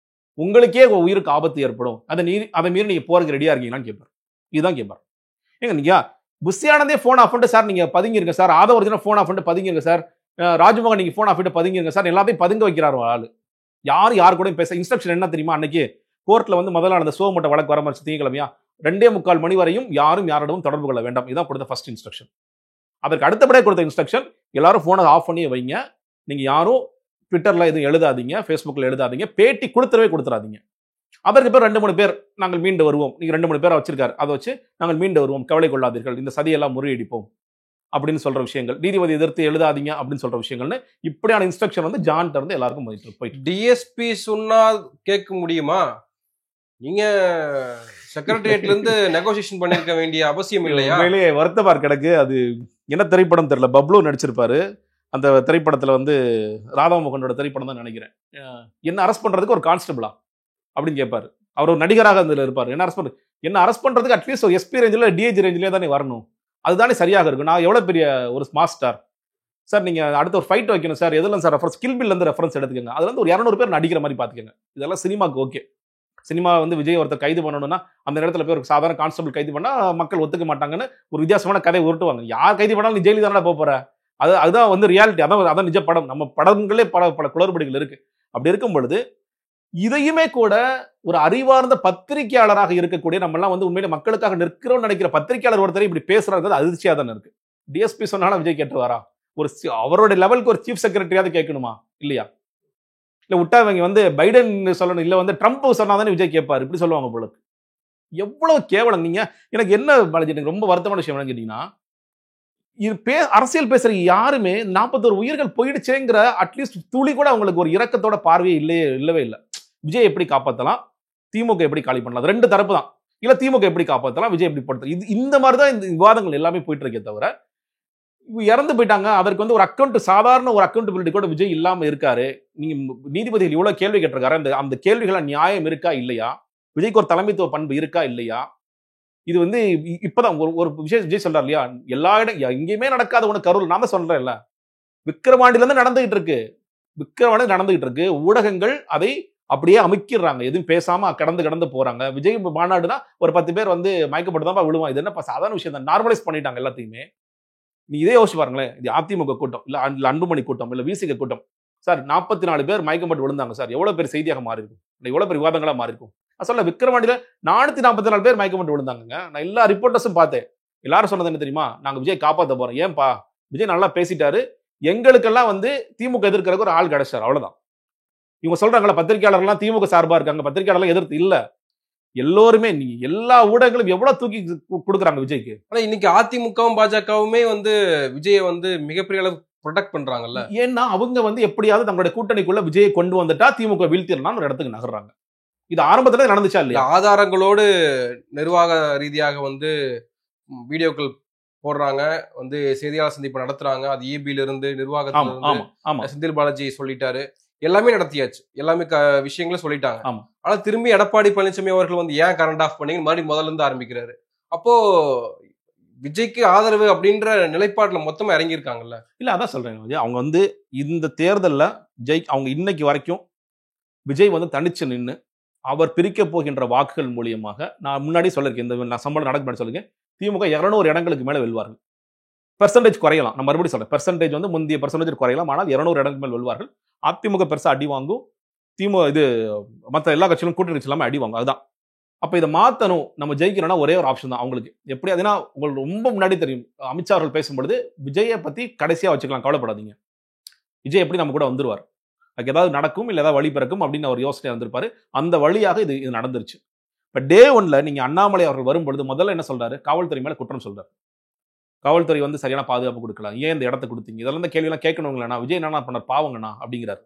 உங்களுக்கே உயிருக்கு ஆபத்து ஏற்படும், அதை மீறி நீங்க போறதுக்கு ரெடியா இருக்கீங்களான்னு கேட்பாரு. இதுதான் கேட்பாரு. ஏங்க நீங்க புஷியானந்தே போன் ஆஃப் பண்ணிட்டு சார் நீங்க பதுங்கிருங்க sir, Aadhav original phone off பண்ணிட்டு பதுங்கிருங்க சார், ராஜ்மோகன் நீங்க போன் ஆஃப் பண்ணிட்டு பதுங்கிருங்க சார், எல்லாத்தையும் பதுங்க வைக்கிறாரு ஆளு. யார் கூட பேச இன்ஸ்ட்ரக்ஷன் என்ன தெரியுமா, அன்னைக்கு கோர்ட்ல வந்து முதல்ல அந்த சோமட்ட வழக்கு வர மாதிரி திங்கக்கிழமையா 2:45 மணி வரையும் யாரும் யாரிடமும் தொடர்பு கொள்ள வேண்டாம், இதான் கொடுத்த ஃபர்ஸ்ட் இன்ஸ்ட்ரக்ஷன். அதற்கு அடுத்தபடியே கொடுத்த இன்ஸ்ட்ரக்ஷன், எல்லாரும் போனை ஆஃப் பண்ணி வைங்க, நீங்க யாரும் ட்விட்டர்ல எதுவும் எழுதாதீங்க, ஃபேஸ்புக்ல எழுதாதீங்க, பேட்டி கொடுத்துறாதீங்க. அதற்கு பேர் 2-3 பேர் நாங்கள் மீண்டு வருவோம், நீங்க 2-3 பேரை வச்சிருக்காரு, அதை வச்சு நாங்கள் மீண்டு வருவோம், கவலை கொள்ளாதீர்கள், இந்த சதியெல்லாம் முறியடிப்போம் அப்படின்னு சொல்ற விஷயங்கள், நீதிபதி எதிர்த்து எழுதாதீங்க அப்படின்னு சொல்ற விஷயங்கள்னு இப்படியான இன்ஸ்ட்ரக்ஷன் வந்து ஜான் இருந்து எல்லாருக்கும் போயிட்டு. டிஎஸ்பி சொன்னா கேட்க முடியுமா? நீங்க செக்ரட்டரியேட்ல இருந்து நெகோசியேஷன் பண்ணிருக்க வேண்டிய அவசியம் இல்லையா? உண்மையிலேயே வருத்தமா கிடக்கு. அது என்ன திரைப்படம் தெரியல, பப்ளு நடிச்சிருப்பாரு அந்த திரைப்படத்துல, வந்து ராதாமோகனோட திரைப்படம் தான் நினைக்கிறேன், என்ன அரெஸ்ட் பண்றதுக்கு ஒரு கான்ஸ்டபிளா அப்படின்னு கேட்பாரு, அவர் ஒரு நடிகராக அதுல இருப்பாரு, என்ன அரெஸ்ட் பண்றதுக்கு அட்லீஸ்ட் ஒரு எஸ்பி ரேஞ்சில் டிஐஜி ரேஞ்சிலே தானே வரணும், அதுதானே சரியாக இருக்கும், நான் எவ்வளவு பெரிய ஒரு மாஸ்டர் சார், நீங்க அடுத்த ஒரு ஃபைட் வைக்கணும் சார், எதுல சார் ரெஃபரன்ஸ், கில் பில் இருந்து ரெஃபரன்ஸ் எடுத்துக்கங்க, அதுல இருந்து ஒரு 200 பேர் நடிக்கிற மாதிரி பாத்துக்கங்க, இதெல்லாம் சினிமாக்கு ஓகே. சினிமா வந்து விஜய் ஒருத்தர் கைது பண்ணணும்னா அந்த இடத்துல போய் ஒரு சாதாரண கான்ஸ்டபிள் கைது பண்ணா மக்கள் ஒத்துக்க மாட்டாங்கன்னு ஒரு வித்தியாசமான கதையை உருட்டுவாங்க, யார் கைது பண்ணாலும் நீ ஜெயிலு தானே போற, அதுதான் வந்து ரியாலிட்டி, அதான் நிஜ படம், நம்ம படங்களே பல குளறுபடிகள் இருக்கு. அப்படி இருக்கும் பொழுது இதையுமே கூட ஒரு அறிவார்ந்த பத்திரிகையாளராக இருக்கக்கூடிய நம்ம எல்லாம் வந்து உண்மையிலே மக்களுக்காக நிற்கிறோம் நினைக்கிற பத்திரிகையாளர் ஒருத்தரை இப்படி பேசுறது அதிர்ச்சியா தானே இருக்கு. டிஎஸ்பி சொன்னாலும் விஜய் கேட்டுவாரா? ஒரு அவரோட லெவலுக்கு ஒரு சீஃப் செக்ரட்டரியாவது கேட்கணுமா இல்லையா? இல்ல விட்டா இவங்க வந்து பைடன் சொல்லணும், இல்ல வந்து ட்ரம்ப் சொன்னாதானே விஜய் கேட்பாரு, இப்படி சொல்லுவாங்க போல. எவ்வளவு கேவலம். நீங்க எனக்கு என்ன எனக்கு ரொம்ப வருத்தமான விஷயம் என்னன்னு கேட்டீங்கன்னா, அரசியல் பேசுற யாருமே 41 உயிர்கள் போயிடுச்சேங்கிற அட்லீஸ்ட் துளி கூட அவங்களுக்கு ஒரு இரக்கத்தோட பார்வையே இல்லவே இல்லை. விஜய் எப்படி காப்பாற்றலாம், திமுக எப்படி காலி பண்ணலாம், 2 தரப்பு தான். இல்ல திமுக எப்படி காப்பாற்றலாம், விஜய் எப்படி படுத்த, இந்த மாதிரிதான் இந்த விவாதங்கள் எல்லாமே போயிட்டு இருக்கே தவிர, இறந்து போயிட்டாங்க அதற்கு வந்து ஒரு அக்கௌண்ட், சாதாரண ஒரு அக்கௌண்டபிலிட்டி கூட விஜய் இல்லாம இருக்காரு. நீங்க நீதிபதிகள் இவ்வளவு கேள்வி கேட்டிருக்காரு, அந்த கேள்விகளை நியாயம் இருக்கா இல்லையா, விஜய்க்கு ஒரு தலைமைத்துவ பண்பு இருக்கா இல்லையா? இது வந்து இப்பதான் ஒரு விஷயம் விஜய் சொல்றாரு இல்லையா, எல்லா இடம் எங்கேயுமே நடக்காத உனக்கு கருள், நான் தான் சொல்றேன் இல்ல, விக்கிரவாண்டில இருந்து நடந்துகிட்டு இருக்கு, ஊடகங்கள் அதை அப்படியே அமைக்கிறாங்க, எதுவும் பேசாம கடந்து போறாங்க. விஜய் மாநாடுனா ஒரு 10 பேர் வந்து மயக்கப்பட்டு தான் விழுவான், இது என்ன சாதாரண விஷயம் தான், நார்மலைஸ் பண்ணிட்டாங்க எல்லாத்தையுமே. நீ இதே யோசிச்சு பாருங்களேன், இது அதிமுக கூட்டம் இல்ல அன்புமணி கூட்டம் இல்ல விசிக கூட்டம் சார், 44 பேர் மயக்கம் போட்டு விழுந்தாங்க சார், எவ்வளவு பேர் செய்தியாக மாறி இருக்கும், எவ்வளவு பேர் விவாதங்களா மாறி இருக்கும். நான் சொல்ல விக்கிரவாண்டியில 444 பேர் மயக்கம் போட்டு விழுந்தாங்க. நான் எல்லா ரிப்போர்ட்டர்ஸும் பார்த்தேன். எல்லாரும் சொன்னது என்ன தெரியுமா, நாங்க விஜய் காப்பாற்ற போறோம். ஏன்பா, விஜய் நல்லா பேசிட்டாரு, எங்களுக்கெல்லாம் வந்து திமுக எதிர்க்கிறதுக்கு ஒரு ஆள் கிடைச்சாரு, அவ்வளவுதான். இவங்க சொல்றாங்களா பத்திரிகையாளர்லாம் திமுக சார்பா இருக்காங்க, பத்திரிகையாளர்லாம் எதிர்த்து இல்ல. எல்லோருமே நீங்க எல்லா ஊடகங்களும் எவ்வளவு தூக்கி கொடுக்குறாங்க விஜய்க்கு. ஆனா இன்னைக்கு அதிமுகவும் பாஜகவுமே வந்து விஜயை வந்து மிகப்பெரிய அளவு ப்ரொடெக்ட் பண்றாங்கல்ல. ஏன்னா அவங்க வந்து எப்படியாவது தங்களுடைய கூட்டணிக்குள்ள விஜயை கொண்டு வந்துட்டா திமுக வீழ்த்திடலாம் ஒரு இடத்துக்கு நகர்றாங்க. இது ஆரம்பத்துல நடந்துச்சா இல்லையா? ஆதாரங்களோடு நிர்வாக ரீதியாக வந்து வீடியோக்கள் போடுறாங்க, வந்து செய்தியாளர் சந்திப்பு நடத்துறாங்க. அது இபில இருந்து நிர்வாகத்துல செந்தில் பாலாஜி சொல்லிட்டாரு, எல்லாமே நடத்தியாச்சு, எல்லாமே விஷயங்களும் சொல்லிட்டாங்க. ஆனா திரும்பி எடப்பாடி பழனிசாமி அவர்கள் வந்து ஏன் கரண்ட் ஆஃப் பண்ணீங்க மறுபடியும் முதல்ல இருந்து ஆரம்பிக்கிறாரு. அப்போ விஜய்க்கு ஆதரவு அப்படின்ற நிலைப்பாட்டுல மொத்தமா இறங்கி இருக்காங்கல்ல. இல்ல அதான் சொல்றேன், அவங்க வந்து இந்த தேர்தல்ல அவங்க இன்னைக்கு வரைக்கும் விஜய் வந்து தனிச்சு நின்று அவர் பிரிக்க போகின்ற வாக்குகள் மூலியமாக, நான் முன்னாடி சொல்லிருக்கேன், இந்த சம்பளம் நடக்க சொல்லுங்க, திமுக 200 இடங்களுக்கு மேல வெல்வார்கள். பெர்சன்டேஜ் குறையலாம், நான் மறுபடியும் சொல்றேன், பெர்சன்டேஜ் வந்து முந்தைய பெர்சன்டேஜ் குறையலாம், ஆனால் 200 இடங்களுக்கு மேல் வெல்வார்கள். அதிமுக பெருசா அடி வாங்கும், திமுக இது மற்ற எல்லா கட்சிகளும் கூட்டணி எல்லாமே அடி வாங்கும். அதுதான். அப்ப இதை மாத்தணும், நம்ம ஜெயிக்கணும்னா ஒரே ஒரு ஆப்ஷன் தான் அவங்களுக்கு. எப்படி அதுனா உங்களுக்கு ரொம்ப முன்னாடி தெரியும், அமித்ஷா அவர்கள் பேசும்பொழுது விஜயை பத்தி கடைசியா வச்சுக்கலாம், கவலைப்படாதீங்க, விஜய் எப்படி நம்ம கூட வந்துருவார், அதுக்கு ஏதாவது நடக்கும் இல்ல ஏதாவது வழி பிறக்கும் அப்படின்னு அவர் யோசனை வந்திருப்பாரு. அந்த வழியாக இது நடந்துருச்சு. இப்ப டே 1ல நீங்க அண்ணாமலை அவர்கள் வரும்பொழுது முதல்ல என்ன சொல்றாரு, காவல்துறை மேல குற்றம் சொல்றாரு. காவல்துறை வந்து சரியான பாதுகாப்பு கொடுக்கலாம், ஏன் இந்த இடத்தை கொடுத்தீங்க, இதெல்லாம் இந்த கேள்வி எல்லாம் கேட்கணுங்களா, விஜய் என்ன பண்ணார் பாவங்கண்ணா அப்படிங்கிறாரு.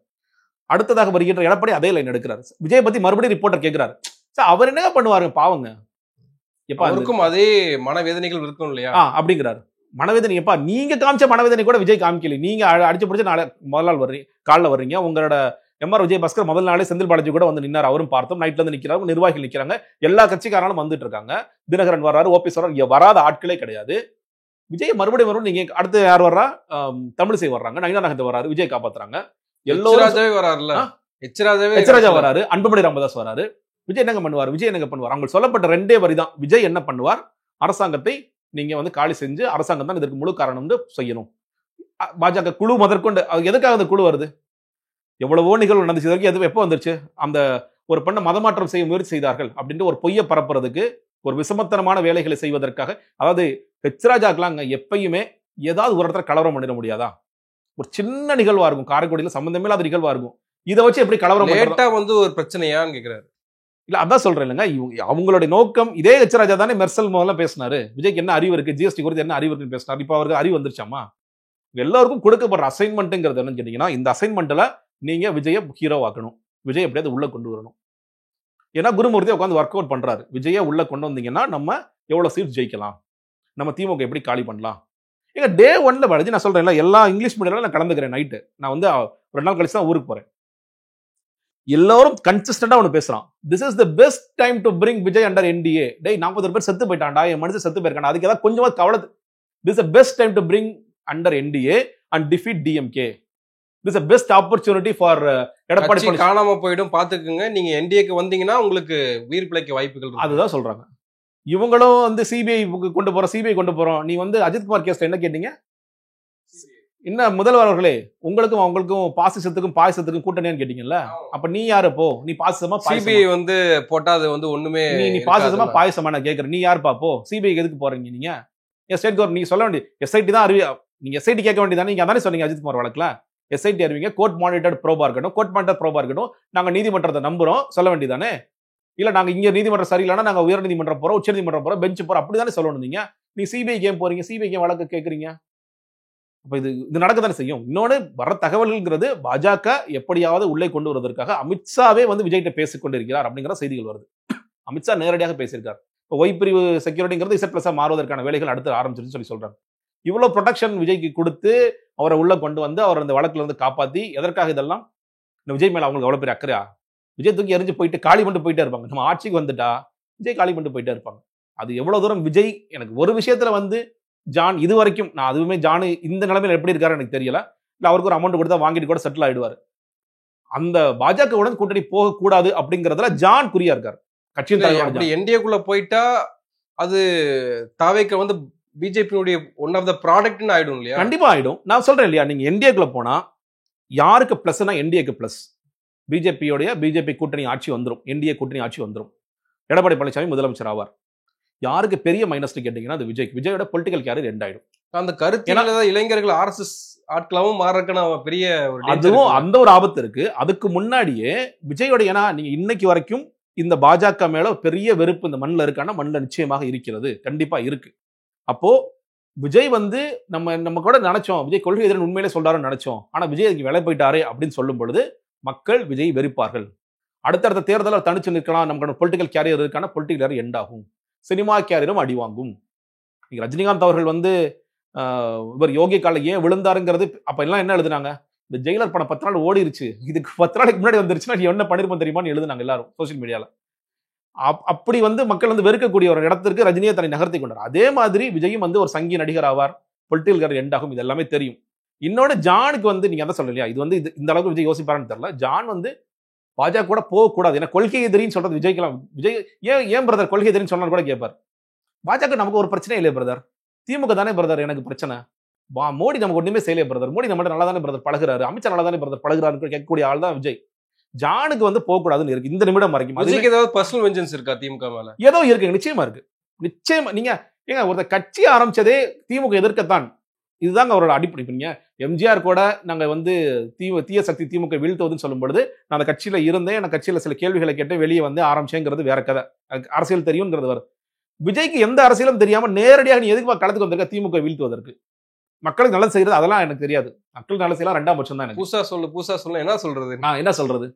அடுத்ததாக வருகின்ற எடப்பாடி அதே லைன் எடுக்கிறாரு, விஜய் பத்தி மறுபடியும் ரிப்போர்ட்டர் கேட்கிறாரு, அவர் என்ன பண்ணுவாரு பாவங்க, எப்ப அவருக்கும் அதே மனவேதனைகள் இருக்கும் இல்லையா அப்படிங்கிறாரு. மனவேதனை எப்பா, நீங்க காமிச்ச மனவேதனை கூட விஜய் காமிக்கல, நீங்க அடிச்சு பிடிச்ச நாளை முதல் நாள் வர்றீங்க, காலைல வர்றீங்க, உங்களோட எம்ஆர் விஜயபாஸ்கர் முதல் நாளே செந்தில் பாலாஜி கூட வந்து நின்னார், அவரும் பார்த்தோம், நைட்ல இருந்து நிக்கிறாங்க, நிர்வாகிகள் நிக்கிறாங்க, எல்லா கட்சிக்காரங்களும் வந்துட்டு இருக்காங்க, தினகரன் வர்றாரு, ஓபிஎஸ் வர்றாரு, வராத ஆட்களே கிடையாது. விஜய் மறுபடியும் நீங்க அடுத்து யார் வர்றா, தமிழிசை வர்றாங்க, நயினா நாகேந்திரன் வர்றாரு, விஜய் காப்பாத்துறாங்க, எல்லோரும் வர்றாருல, எச்ராஜா வர்றாரு, அன்புமணி ராமதாஸ் வர்றாரு. விஜய் என்னங்க பண்ணுவார், விஜய் என்னங்க பண்ணுவார், அவங்க சொல்லப்பட்ட 2 வரி தான், விஜய் என்ன பண்ணுவார், அரசாங்கத்தை நீங்க வந்து காலி செஞ்சு அரசாங்கம் தான் இதற்கு முழு காரணம் செய்யணும். பாஜக குழு முதற்கொண்டு எதுக்காக அந்த குழு வருது, எவ்வளவோ நிகழ்வு நடந்துச்சு, எது எப்போ வந்துருச்சு, அந்த ஒரு பெண்ணை மதமாற்றம் செய்ய முயற்சி செய்தார்கள் அப்படின்ட்டு ஒரு பொய்யை பரப்புறதுக்கு, ஒரு விசமத்தனமான வேலைகளை செய்வதற்காக. அதாவது எச்ராஜாக்கெல்லாம் எப்பயுமே ஏதாவது ஒரு இடத்துல கலவரம் பண்ணிட முடியாதா, ஒரு சின்ன நிகழ்வா இருக்கும், காரைக்குடியில சம்பந்தமே இல்லாத நிகழ்வா இருக்கும், இதை வச்சு எப்படி கலவரம் வந்து ஒரு பிரச்சனையான்னு கேட்கிறாரு. இல்ல அதான் சொல்றேன் இல்லைங்க, அவங்களுடைய நோக்கம் இதே எச்ராஜா தானே மெர்சல் முதல்ல பேசினாரு, விஜய்க்கு என்ன அறிவு இருக்கு, ஜிஎஸ்டி குறித்து என்ன அறிவு இருக்குன்னு பேசினாரு, இப்ப அவருக்கு அறிவு வந்துருச்சாமா. எல்லாருக்கும் கொடுக்கப்படுற அசைன்மெண்ட்ங்கிறது என்னன்னு கேட்டீங்கன்னா, இந்த அசைன்மெண்ட்ல நீங்க விஜயை ஹீரோவாக்கணும், விஜய் எப்படியாவது உள்ள கொண்டு வரணும். ஏன்னா குருமூர்த்தி உட்காந்து ஒர்க் அவுட் பண்றாரு, விஜயை உள்ள கொண்டு வந்தீங்கன்னா நம்ம எவ்வளவு சீட் ஜெயிக்கலாம், நம்ம திமுக எப்படி காலி பண்ணலாம். ஏங்க டே 1ல பாலாஜி நான் சொல்றேன், எல்லா இங்கிலீஷ் மீடியம்ல நான் கலந்துக்கிறேன், நைட்டு நான் வந்து 2 நாள் கழிச்சு தான் ஊருக்கு போறேன், எல்லாரும் கன்சிஸ்டன்டா ஒன்று பேசுறான், this is the best time to bring Vijay under NDA. டேய் 40 பேர் செத்து போயிட்டான்டா, என் மனுஷன் செத்து போயிருக்கான், அதுக்கு ஏதாவது கொஞ்சமா கவலை. This is best time to bring under NDA and defeat DMK. This is best opportunity for Edappadi. காணாம போயிடும் பாத்துக்குங்க, நீங்க என்டிஏக்கு வந்தீங்கன்னா உங்களுக்கு உயிர் பிழைக்க வாய்ப்புகள். அதுதான் சொல்றாங்க. இவங்களும் வந்து சிபிஐ கொண்டு போறோம், நீ வந்து அஜித்குமார் கேஸ்ல என்ன கேட்டீங்க, என்ன முதல்வர் அவர்களே உங்களுக்கும் அவங்களுக்கும் பாசிசத்துக்கும் பாயசத்துக்கும் கூட்டணியான்னு கேட்டீங்கல்ல, அப்ப நீ யாரு, போ நீ பாசிசமா, சிபிஐ வந்து போட்டா அது வந்து ஒண்ணுமே, நீ பாசிசமா பாயசமா நான் கேட்கறேன், நீ யாருப்பா, போ சிபிஐ எதுக்கு போறீங்க நீங்க, ஸ்டேட் கவர்மெண்ட் நீங்க சொல்ல வேண்டிய எஸ்ஐடி தான் அறிவி, நீங்க எஸ்ஐடி கேட்க வேண்டியதானே, நீங்க அதானே சொன்னீங்க அஜித்குமார் வழக்குல எஸ்ஐடி அறிவிங்க, கோர்ட் மானிட்டர்ட் ப்ரோபா இருக்கட்டும், கோர்ட் மானிட்டர் ப்ரோபா இருக்கட்டும், நாங்க நீதிமன்றத்தை நம்புறோம் சொல்ல வேண்டியதானே, இல்ல நாங்க இங்க நீதிமன்றம் சரியில்லைன்னா நாங்க உயர் நீதிமன்றம் போறோம், உச்ச நீதிமன்றம் போறோம், பெஞ்ச் போறோம், அப்படிதானே சொல்லணும். நீ சிபிஐ கேம் போறீங்க, சிபிஐ கேம் வழக்கு கேட்கறீங்க, அப்ப இது நடக்கத்தானே செய்யும். இன்னொன்னு வர தகவல்ங்கிறது பாஜக எப்படியாவது உள்ளே கொண்டு வருவதற்காக அமித்ஷாவே வந்து விஜய்கிட்ட பேசிக் கொண்டிருக்கிறார் அப்படிங்கிற செய்திகள் வருது. அமித்ஷா நேரடியாக பேசியிருக்கார். இப்போ ஒய் பிரிவு செக்யூரிட்டிங்கிறது இசட் பிளஸா மாறுவதற்கான வேலைகள் அடுத்து ஆரம்பிச்சிருன்னு சொல்றாங்க. இவ்வளவு ப்ரொடெக்ஷன் விஜய்க்கு கொடுத்து அவரை உள்ள கொண்டு வந்து அவர் அந்த வழக்குல இருந்து காப்பாத்தி, எதற்காக இதெல்லாம், இந்த விஜய் மேல அவங்களுக்கு எவ்வளவு பெரிய அக்கறையா, விஜய் தூக்கி எரிஞ்சு போயிட்டு காலி பண்ணிட்டு போயிட்டே இருப்பாங்க, நம்ம ஆட்சிக்கு வந்துட்டா விஜய் காலி பண்ணிட்டு போயிட்டே இருப்பாங்க. அது எவ்வளவு தூரம் விஜய், எனக்கு ஒரு விஷயத்துல வந்து ஜான் இது வரைக்கும் நான் அதுவுமே ஜான் இந்த நிலைமையில எப்படி இருக்காரு எனக்கு தெரியல, இல்ல அவருக்கு ஒரு அமௌண்ட் கொடுத்தா வாங்கிட்டு கூட செட்டில் ஆயிடுவாரு. அந்த பாஜகவுடன் கூட்டணி போக கூடாது அப்படிங்கறதுல ஜான் குறியா இருக்காரு. கட்சியின் தலைவர் என்டிஏக்குள்ள போயிட்டா அது தாவேக்க வந்து பிஜேபியுடைய ஒன் ஆஃப் த ப்ராடக்ட்னு ஆயிடும் இல்லையா? கண்டிப்பா ஆயிடும். நான் சொல்றேன் இல்லையா, நீங்க என்டிஏக்குள்ள போனா யாருக்கு பிளஸ்னா என்டிஏக்கு பிளஸ். பிஜேபி கூட்டணி ஆட்சி வந்துரும், என்டிஏ கூட்டணி ஆட்சி வந்துரும். எடப்பாடி பழனிசாமி முதலமைச்சர் ஆவார். யாருக்கு பெரிய மைனஸ் கேட்டீங்கன்னா அது விஜயோட பொலிட்டிக்கல் கேரியர் எண்ட் ஆயிடும். அந்த கருத்து இளைஞர்கள் ஆர்எஸ்எஸ் ஆட்களாவும் மாறக்கான பெரிய ஒரு அதுவும் அந்த ஒரு ஆபத்து இருக்கு. அதுக்கு முன்னாடியே விஜயோட, ஏன்னா நீங்க இன்னைக்கு வரைக்கும் இந்த பாஜக மேல பெரிய வெறுப்பு இந்த மண்ணில் இருக்கான மண்ணில் நிச்சயமாக இருக்கிறது, கண்டிப்பா இருக்கு. அப்போ விஜய் வந்து நம்ம கூட நினைச்சோம் விஜய் கொள்கை எதிரன் உண்மையிலே சொல்றாருன்னு நினைச்சோம். ஆனா விஜய் அதுக்கு விலை போயிட்டாரே அப்படின்னு சொல்லும் பொழுது மக்கள் விஜய் வெறுப்பார்கள். அடுத்தடுத்த தேர்தலில் தனிச்சு நிற்கலாம், நமக்கு பொலிட்டிக்கல் கேரியர் இருக்கான பொலிட்டிக்கல் கேரியர் எண்ட் ஆகும், சினிமா கேரியரும் அடி வாங்கும். ரஜினிகாந்த் அவர்கள் வந்து இவர் யோகி காலில் ஏன் விழுந்தாருங்கிறது அப்ப எல்லாம் என்ன எழுதுனாங்க, இந்த ஜெயிலர் படம் 10 நாள் ஓடிருச்சு, இதுக்கு 10 நாளைக்கு முன்னாடி வந்துருச்சுன்னா நீ என்ன பண்ணிருப்போம் தெரியுமான்னு எழுதுனாங்க எல்லாரும் சோசியல் மீடியால. அப்படி வந்து மக்கள் வந்து வெறுக்கக்கூடிய ஒரு இடத்திற்கு ரஜினியை தன்னை நகர்த்தி கொண்டார். அதே மாதிரி விஜயும் வந்து ஒரு சங்கி நடிகர் ஆவார், பொலிட்டிக்கல் கேரியர் எண்ட் ஆகும், இது எல்லாமே தெரியும். இன்னொன்று ஜானுக்கு வந்து நீங்க அதான் சொல்லலையா, இது வந்து இந்த அளவுக்கு விஜய் யோசிப்பாருன்னு தெரியல. ஜான் வந்து பாஜக கூட போகக்கூடாது, ஏன்னா கொள்கை எதிரின்னு சொல்றது விஜய்க்கெல்லாம். விஜய் ஏன் பிரதர் கொள்கை எதிரின்னு சொன்னாலும் கூட கேட்பார். பாஜக நமக்கு ஒரு பிரச்சனை இல்லையே பிரதர், திமுக தானே பிரதர் எனக்கு பிரச்சனை, மோடி நமக்கு ஒண்ணுமே செய்யலையே பிரதர், மோடி நம்ம நல்லா தானே பிரதர் பழகுறாரு, அமைச்சர் நல்லா தானே பிரதர் பழகுறாருன்னு கேட்கக்கூடிய ஆள் தான் விஜய். ஜானுக்கு வந்து போகக்கூடாதுன்னு இருக்கு இந்த நிமிடம் வரைக்கும். அதுக்கு ஏதாவது பர்சனல் வெஞ்சன்ஸ் இருக்கா திமுக மேல? ஏதோ இருக்கு, நிச்சயமா இருக்கு, நிச்சயமா. நீங்க ஏங்க ஒரு கட்சி ஆரம்பிச்சதே திமுக எதிர்க்கத்தான், இதுதாங்க அவரோட அடிப்படை. நீங்க எம்ஜிஆர் கூட நாங்க வந்து தீய சக்தி திமுக வீழ்த்துவதுன்னு சொல்லும் பொழுது நான் அந்த கட்சியில இருந்தேன், நான் கட்சியில சில கேள்விகளை கேட்டு வெளியே வந்து ஆரம்பிச்சேங்கிறது வேற கதை, அரசியல் தெரியும்ங்கிறது வரும். விஜய்க்கு எந்த அரசியலும் தெரியாம நேரடியாக நீ எதுக்கு களத்துக்கு வந்திருக்க திமுக வீழ்த்துவதற்கு, மக்களுக்கு நல்லது செய்யறது அதெல்லாம் எனக்கு தெரியாது, மக்களுக்கு நல்லது செய்யலாம் 2ஆம் பட்சம் தான் எனக்கு. பூசா சொல்ல என்ன சொல்றது, நான் என்ன சொல்றது,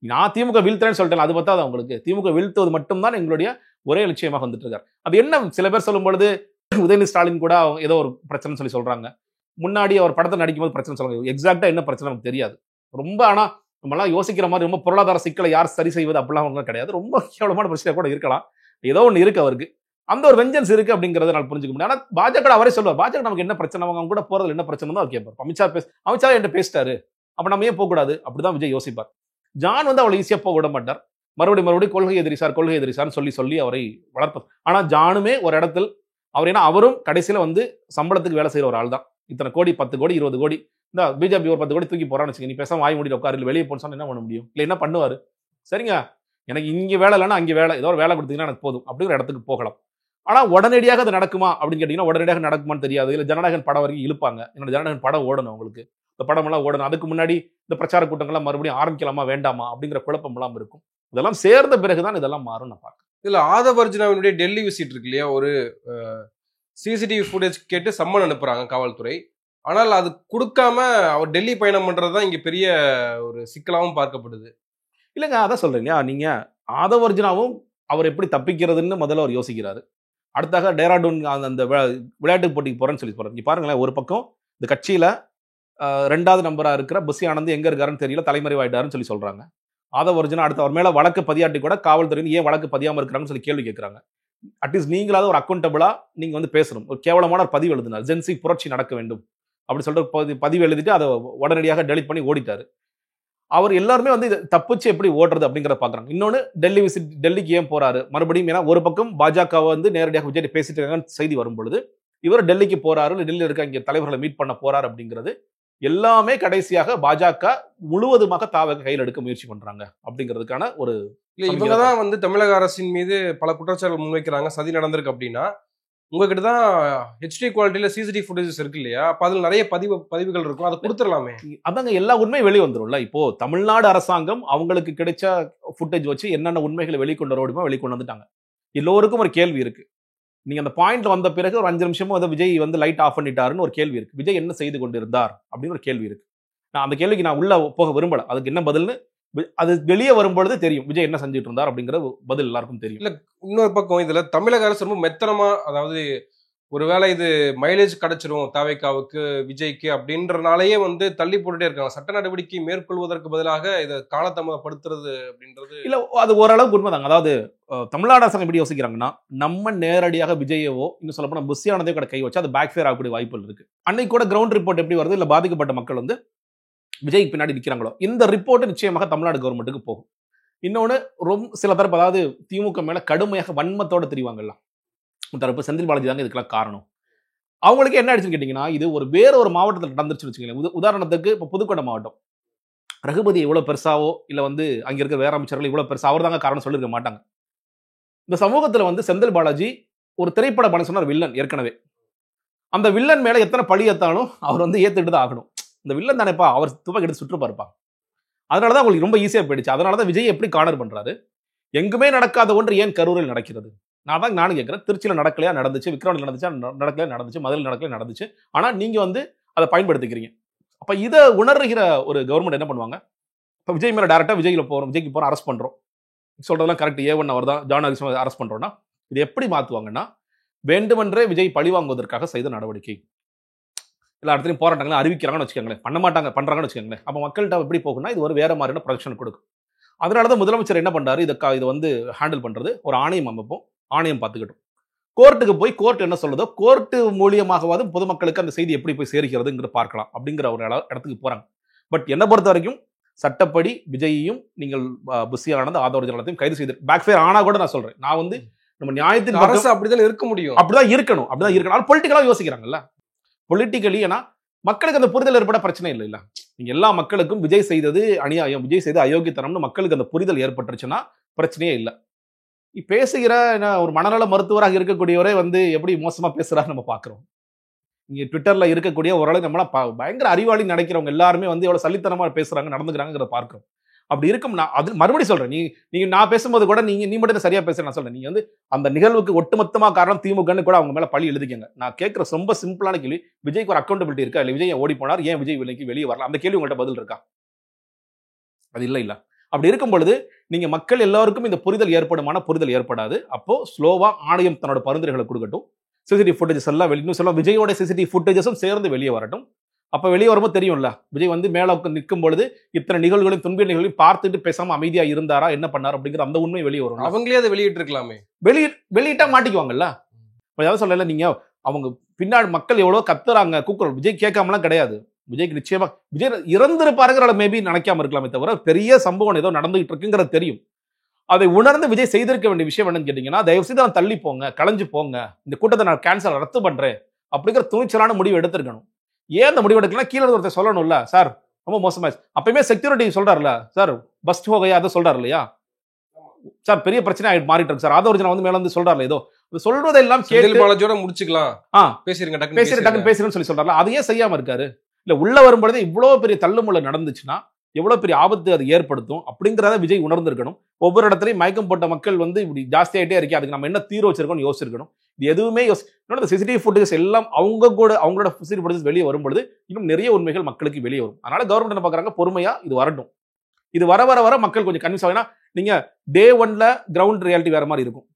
நான் திமுக வீழ்த்துறேன்னு சொல்லிட்டேன், அது பத்தாது அவங்களுக்கு, திமுக வீழ்த்துவது மட்டும்தான் எங்களுடைய ஒரே லட்சியமாக வந்துட்டு இருக்காரு. அது என்ன சில பேர் சொல்லும் பொழுது உதயநிதி ஸ்டாலின் கூட ஏதோ ஒரு பிரச்சனை சொல்றாங்க, முன்னாடி அவர் படத்தை நடிக்கும்போது பிரச்சனை சொல்றாங்க, எக்ஸாக்டா என்ன பிரச்சனை நமக்கு தெரியாது. ரொம்ப ஆனா நம்மளாம் யோசிக்கிற மாதிரி ரொம்ப பொருளாதார சிக்கலை யார் சரி செய்வது அப்படிலாம் கிடையாது, ரொம்ப கேவலமான பிரச்சனை கூட இருக்கலாம், ஏதோ ஒன்று இருக்கு அவருக்கு, அந்த ஒரு வெஞ்சன்ஸ் இருக்கு அப்படிங்கறத நான் புரிஞ்சுக்க முடியும். ஆனா பாஜக அவரே சொல்லுவார், பாஜக நமக்கு என்ன பிரச்சனை, அவங்க கூட போறதுல என்ன பிரச்சனை தான் அவர் கேட்பார். அமித்ஷா என்கிட்ட பேசிட்டாரு, அப்ப நம்ம ஏன் போகக்கூடாது, அப்படிதான் விஜய் யோசிப்பார். ஜான் வந்து அவளை ஈஸியா போக விட மாட்டார், மறுபடியும் கொள்கை எதிரி சார் சொல்லி அவரை வளர்ப்பார். ஆனா ஜானுமே ஒரு இடத்தில் அவர், ஏன்னா அவரும் கடைசியில வந்து சம்பளத்துக்கு வேலை செய்யற ஒரு ஆள் தான், இத்தனை கோடி 10 கோடி 20 கோடி இந்த பிஜேபி ஒரு 10 கோடி தூக்கி போறான்னு வச்சுக்க, நீ பேசாம வாய் மூடி உட்காரு, வெளியே போன்னு என்ன பண்ண முடியும், இல்ல என்ன பண்ணுவாரு, சரிங்க எனக்கு இங்க வேலை இல்லைன்னா அங்கே வேலை, ஏதோ ஒரு வேலை கொடுத்தீங்கன்னா எனக்கு போதும் அப்படிங்கிற இடத்துக்கு போகலாம். ஆனா உடனடியாக அது நடக்குமா அப்படின்னு கேட்டீங்கன்னா உடனடியாக நடக்குமான்னு தெரியாது. இல்ல ஜனநாயகன் படம் வரைக்கும் இழுப்பாங்க, என்னோட ஜனநாயகன் படம் ஓடணும், உங்களுக்கு இந்த படம் எல்லாம் ஓடணும், அதுக்கு முன்னாடி இந்த பிரச்சார கூட்டங்கள்லாம் மறுபடியும் ஆரம்பிக்கலாமா வேண்டாமா அப்படிங்கிற குழப்பம் எல்லாம் இருக்கும். இதெல்லாம் சேர்ந்த பிறகுதான் இதெல்லாம் மாறும் நான் பார்க்கிறேன். இதுல ஆதவ் அர்ஜுனாவினுடைய டெல்லி விசிட் இருக்கு இல்லையா, ஒரு சிசிடிவி ஃபுட்டேஜ் கேட்டு சம்மன் அனுப்புறாங்க காவல்துறை, ஆனால் அது கொடுக்காம அவர் டெல்லி பயணம் பண்றதுதான் இங்க பெரிய ஒரு சிக்கலாவும் பார்க்கப்படுது. இல்லைங்க அதான் சொல்றேன் இல்லையா, நீங்க ஆதவ் அர்ஜுனாவும் அவர் எப்படி தப்பிக்கிறதுன்னு முதல்ல அவர் யோசிக்கிறாரு. அடுத்தாக டேராடூன் அந்த விளையாட்டு போட்டிக்கு போறேன்னு சொல்லி போறாரு. பாருங்களேன், ஒரு பக்கம் இந்த கட்சியில 2வது நம்பரா இருக்கிற புஷி ஆனந்த் எங்க இருக்காருன்னு தெரியல, தலைமறைவாயிட்டாருன்னு சொல்லி சொல்றாங்க. ஆதவ் அர்ஜுனா அடுத்து அவர் மேல வழக்கு பதியாட்டி கூட காவல்துறையின் ஏன் வழக்கு பதியாம இருக்கிறாங்கன்னு சொல்லி கேள்வி கேட்கறாங்க. அட்லீஸ்ட் நீங்களாவது ஒரு அக்கௌண்டபிளா நீங்க வந்து பேசணும். ஒரு கேவலமான ஒரு பதிவு எழுதினார், ஜென்சி புரட்சி நடக்க வேண்டும் அப்படி சொல்லிட்டு பதிவு எழுதிட்டு அதை உடனடியாக டெலிட் பண்ணி ஓடிட்டாரு. அவர் எல்லாருமே வந்து தப்பிச்சு எப்படி ஓடுறது அப்படிங்கிறத பாக்குறாங்க. இன்னொன்னு டெல்லிக்கு ஏன் போறாரு மறுபடியும், ஏன்னா ஒரு பக்கம் பாஜக வந்து நேரடியாக விஜய் பேசிட்டு இருக்காங்கன்னு செய்தி வரும் பொழுது இவர் டெல்லிக்கு போறாரு, டெல்லியில் இருக்க இங்க தலைவர்களை மீட் பண்ண போறாரு அப்படிங்கிறது எல்லாமே கடைசியாக பாஜக முழுவதுமாக தாவக கையில் எடுக்க முயற்சி பண்றாங்க அப்படிங்கிறதுக்கான ஒரு இவங்கதான் வந்து தமிழக அரசின் மீது பல குற்றச்சாட்டுகள் முன்வைக்கிறாங்க, சதி நடந்திருக்கு அப்படின்னா. உங்ககிட்ட தான் ஹெச்டி குவாலிட்டியில சிசிடிவி ஃபுட்டேஜஸ் இருக்கு இல்லையா, அப்ப அதுல நிறைய பதிவுகள் இருக்கும், அதை கொடுத்துடலாமே. அதாங்க எல்லா உண்மையும் வெளியே வந்துடும்ல. இப்போ தமிழ்நாடு அரசாங்கம் அவங்களுக்கு கிடைச்ச ஃபுட்டேஜ் வச்சு என்னென்ன உண்மைகளை வெளிக்கொண்டு வர வெளிக்கொண்டு வந்துட்டாங்க. எல்லோருக்கும் ஒரு கேள்வி இருக்கு. நீங்க அந்த பாயிண்ட்ல வந்த பிறகு ஒரு 5 நிமிஷமும் அதை விஜய் வந்து லைட் ஆஃப் பண்ணிட்டாருன்னு ஒரு கேள்வி இருக்கு. விஜய் என்ன செய்து கொண்டிருந்தார் அப்படின்னு ஒரு கேள்வி இருக்கு. நான் அந்த கேள்விக்கு நான் உள்ள போக விரும்பல, அதுக்கு என்ன பதில்னு அது வெளியே வரும்பொழுது தெரியும் விஜய் என்ன செஞ்சுட்டு இருந்தார் அப்படிங்கிற பதில் எல்லாருக்கும் தெரியும். இல்ல இன்னொரு பக்கம் இதுல தமிழக அரசு ரொம்ப மெத்தனமா, அதாவது ஒருவேளை இது மைலேஜ் கிடைச்சிரும் தாவேக்காவுக்கு விஜய்க்கு அப்படின்றனாலேயே வந்து தள்ளி போட்டுட்டே இருக்காங்க. சட்ட நடவடிக்கை மேற்கொள்வதற்கு பதிலாக இதை காலதாமதப்படுத்துறது அப்படின்றது இல்ல, அது ஓரளவுக்கு உண்மைதாங்க. அதாவது தமிழ்நாடு அரசாங்கம் எப்படி யோசிக்கிறாங்கன்னா, நம்ம நேரடியாக விஜயவோ இன்னும் சொல்ல போனா புஷி ஆனந்தே கூட கை வச்சு அது பேக் ஃபேர் ஆகக்கூடிய வாய்ப்புகள் இருக்கு. அன்னைக்கு கூட கிரவுண்ட் ரிப்போர்ட் எப்படி வருது, இல்ல பாதிக்கப்பட்ட மக்கள் வந்து விஜய்க்கு பின்னாடி நிற்கிறாங்களோ இந்த ரிப்போர்ட் நிச்சயமாக தமிழ்நாடு கவர்மெண்ட்டுக்கு போகும். இன்னொன்னு சில தரப்பு, அதாவது திமுக மேல கடுமையாக வன்மத்தோட தெரிவாங்கல்ல தரப்பு, செந்தில் பாலாஜி தாங்க இதுக்கெல்லாம் காரணம், அவங்களுக்கு என்ன ஆயிடுச்சுன்னு கேட்டீங்கன்னா, இது வேற ஒரு மாவட்டத்தில் நடந்துருச்சுன்னு வச்சுக்கோங்களேன். உதாரணத்துக்கு இப்போ புதுக்கோட்டை மாவட்டம். ரகுபதி இவ்வளவு பெருசாவோ இல்ல வந்து அங்க இருக்க வேற அமைச்சர்கள் இவ்வளவு பெருசா அவர் தாங்க காரணம் சொல்லிருக்க மாட்டாங்க. இந்த சமூகத்துல வந்து செந்தில் பாலாஜி ஒரு திரைப்பட படம் சொன்னார் வில்லன் ஏற்கனவே. அந்த வில்லன் மேல எத்தனை பழி ஏத்தாலும் அவர் வந்து ஏத்துக்கிட்டு தான் ஆகணும். இந்த வில்லன் தானேப்பா அவர் துப்பாக்கி எடுத்து சுற்றுப்பாருப்பா. அதனாலதான் உங்களுக்கு ரொம்ப ஈஸியா போயிடுச்சு. அதனாலதான் விஜய் எப்படி கார்னர் பண்றாரு. எங்குமே நடக்காத ஒன்று ஏன் கரூரில் நடக்கிறது? நானும் கேட்கிறேன். திருச்சியில நடக்கலையா நடந்துச்சு, விக்ரவாண்டியில் நடந்துச்சா நடக்கலையா நடந்துச்சு, மதுரையில் நடக்கலையா நடந்துச்சு. ஆனா நீங்க வந்து அதை பயன்படுத்திக்கிறீங்க. அப்ப இதை உணர்கிற ஒரு கவர்மெண்ட் என்ன பண்ணுவாங்க? இப்ப விஜய் மேல டைரக்டா விஜய்க்கு போறோம் அரெஸ்ட் பண்றோம். சொல்றதெல்லாம் கரெக்ட். A1 அவர் தான் ஜான் ஹாரிஸ் அரெஸ்ட் பண்றோம்னா இது எப்படி மாத்துவாங்கன்னா, வேண்டுமென்றே விஜய் பழி வாங்குவதற்காக செய்த நடவடிக்கை. எல்லா இடத்துலையும் போராட்டங்களை அறிவிக்கிறாங்கன்னு வச்சுக்கோங்களேன். பண்ண மாட்டாங்க, பண்றாங்கன்னு வச்சுக்கோங்களேன். அப்ப மக்கள்கிட்ட எப்படி போகும்னா இது ஒரு வேற மாதிரியான ப்ரொடக்ஷன் கொடுக்கும். அதனாலதான் முதலமைச்சர் என்ன பண்றாரு, இதை வந்து ஹேண்டில் பண்றது ஒரு ஆணையம் அமைப்போம், ஆணையம் பார்த்துக்கட்டும். கோர்ட்டுக்கு போய் கோர்ட் என்ன சொல்லுதோ கோர்ட்டு மூலியமாகவாது பொதுமக்களுக்கு அந்த செய்தி எப்படி போய் சேர்க்கிறதுங்கிற பார்க்கலாம் அப்படிங்கிற ஒரு இடத்துக்கு போறாங்க. பட் என்ன பொறுத்த வரைக்கும் சட்டப்படி விஜயையும் நீங்கள் புஷி ஆனந்த் ஆதவர்ஜனத்தையும் கைது செய்து பேக்ஃபயர் ஆனா கூட நான் சொல்றேன். நான் வந்து நம்ம நியாயத்தின் அரசு அப்படிதான் இருக்க முடியும், அப்படிதான் இருக்கணும். பொலிட்டிக்கலா யோசிக்கிறாங்கல்ல, பொலிட்டிக்கலி. ஏன்னா மக்களுக்கு அந்த புரிதல் ஏற்பட பிரச்சனை இல்லை. நீங்க எல்லா மக்களுக்கும் விஜய் செய்தது அநியாயம், விஜய் செய்த அயோக்கியத்தனம்னு மக்களுக்கு அந்த புரிதல் ஏற்பட்டுருச்சுன்னா பிரச்சனையே இல்லை. பேசுகிற ஒரு மனநல மருத்துவராக இருக்கக்கூடியவரே வந்து எப்படி மோசமா பேசுறாரு நம்ம பாக்குறோம். இங்க ட்விட்டர்ல இருக்கக்கூடிய ஓரளவு நம்மளாம் பயங்கர அறிவாளி நினைக்கிறவங்க எல்லாருமே வந்து எவ்வளவு சல்லித்தனமா பேசுறாங்க நடந்துக்கிறாங்கிறத பார்க்கிறோம். அப்படி இருக்கும். நான் அது மறுபடியும் சொல்றேன், நீங்க நான் பேசும்போது கூட நீ மட்டும் சரியா பேசுற நான் சொல்றேன். நீங்க வந்து அந்த நிகழ்வுக்கு ஒட்டுமொத்தமா காரணம் திமுகன்னு கூட அவங்க மேல பழி எழுதிக்கங்க. நான் கேட்கிற ரொம்ப சிம்பிளான கேள்வி, விஜய்க்கு ஒரு அக்கௌண்டபிலிட்டி இருக்கா? இல்ல விஜய் ஓடி போனார், ஏன் விஜய் வெளியே வரல? அந்த கேள்வி உங்கள்கிட்ட பதில் இருக்கா? அது இல்ல. அப்படி இருக்கும் பொழுது நீங்க மக்கள் எல்லாருக்கும் இந்த புரிதல் ஏற்படுமான புரிதல் ஏற்படாது. அப்போ ஸ்லோவா ஆணையம் தன்னோட பரிந்துரைகளை கொடுக்கட்டும். சிசிடிவி ஃபுட்டேஜஸ் எல்லாம் விஜயோட சிசிடிவி ஃபுட்டேஜஸும் சேர்ந்து வெளியே வரட்டும். அப்ப வெளியே வரும்போது தெரியும்ல, விஜய் வந்து மேல நிற்கும் பொழுது இத்தனை நிகழ்வுகளையும் துன்பிய நிகழ்வுகளையும் பார்த்துட்டு பேசாம அமைதியா இருந்தாரா, என்ன பண்ணாரு அப்படிங்கிற அந்த உண்மை வெளியே வரும். அவங்களே அதை வெளியிட்டு இருக்கலாமே. வெளியிட்டா மாட்டிக்குவாங்கல்ல. ஏதாவது சொல்லல, நீங்க அவங்க பின்னாடி மக்கள் எவ்வளவு கத்துறாங்க கூக்குறோம். விஜய் கேட்காமலாம் கிடையாது. விஜய்க்கு நிச்சயமா விஜய் இறந்திருப்பாருங்கிற மேபி நினைக்காம இருக்கலாமே தவிர பெரிய சம்பவம் ஏதோ நடந்துகிட்டு இருக்குங்கிறது தெரியும். அதை உணர்ந்து விஜய் செய்திருக்க வேண்டிய விஷயம் என்னன்னு கேட்டீங்கன்னா, தயவு செய்து நான் தள்ளி போங்க, கலைஞ்சு போங்க, இந்த கூட்டத்தை நான் கேன்சல் ரத்து பண்றேன் அப்படிங்கிற துணிச்சலான முடிவு எடுத்திருக்கணும். ஏன் அந்த முடிவு எடுக்கலாம்? கீழே ஒருத்தர் சொல்லணும்ல, சார் ரொம்ப மோசமாச்சு. அப்பயுமே செக்யூரிட்டி சொல்றாருல, சார் பஸ் ஹோகையா அதை சொல்றாரு இல்லையா, சார் பெரிய பிரச்சனை மாறிட்டு இருக்கு சார். ஆதவர்ஜனா வந்து மேல வந்து சொல்றாரு, ஏதோ சொல்றதெல்லாம் செந்தில் பாலாஜியோட முடிச்சுக்கலாம், பேசுறீங்க டக்குன்னு சொல்லி சொல்றாரு. அதையே செய்யாம இருக்காரு. இல்ல உள்ள வரும்பொழுது இவ்வளவு பெரிய தள்ளுமுள்ள நடந்துச்சுன்னா எவ்வளவு பெரிய ஆபத்து அது ஏற்படுத்தும் அப்படிங்கிறத விஜய் உணர்ந்திருக்கணும். ஒவ்வொரு இடத்துலையும் மயக்கம் போட்ட மக்கள் வந்து இப்படி ஜாஸ்தியாயிட்டே இருக்கே, அதுக்கு நம்ம என்ன தீர்வு வச்சிருக்கோம்னு யோசிச்சிருக்கணும். இது எதுவுமே சிசிடிவி ஃபுட்டேஜஸ் எல்லாம் அவங்களோட சிசிடிவி ஃபுட்டேஜஸ் வெளியே வரும்பொழுது இன்னும் நிறைய உண்மைகள் மக்களுக்கு வெளியே வரும். அதனால கவர்மெண்ட் என்ன பாக்குறாங்க, பொறுமையா இது வரட்டும். இது வர மக்கள் கொஞ்சம் கன்வின்ஸ் ஆகுனா, நீங்க டே 1ல கிரவுண்ட் ரியாலிட்டி வேற மாதிரி இருக்கும்.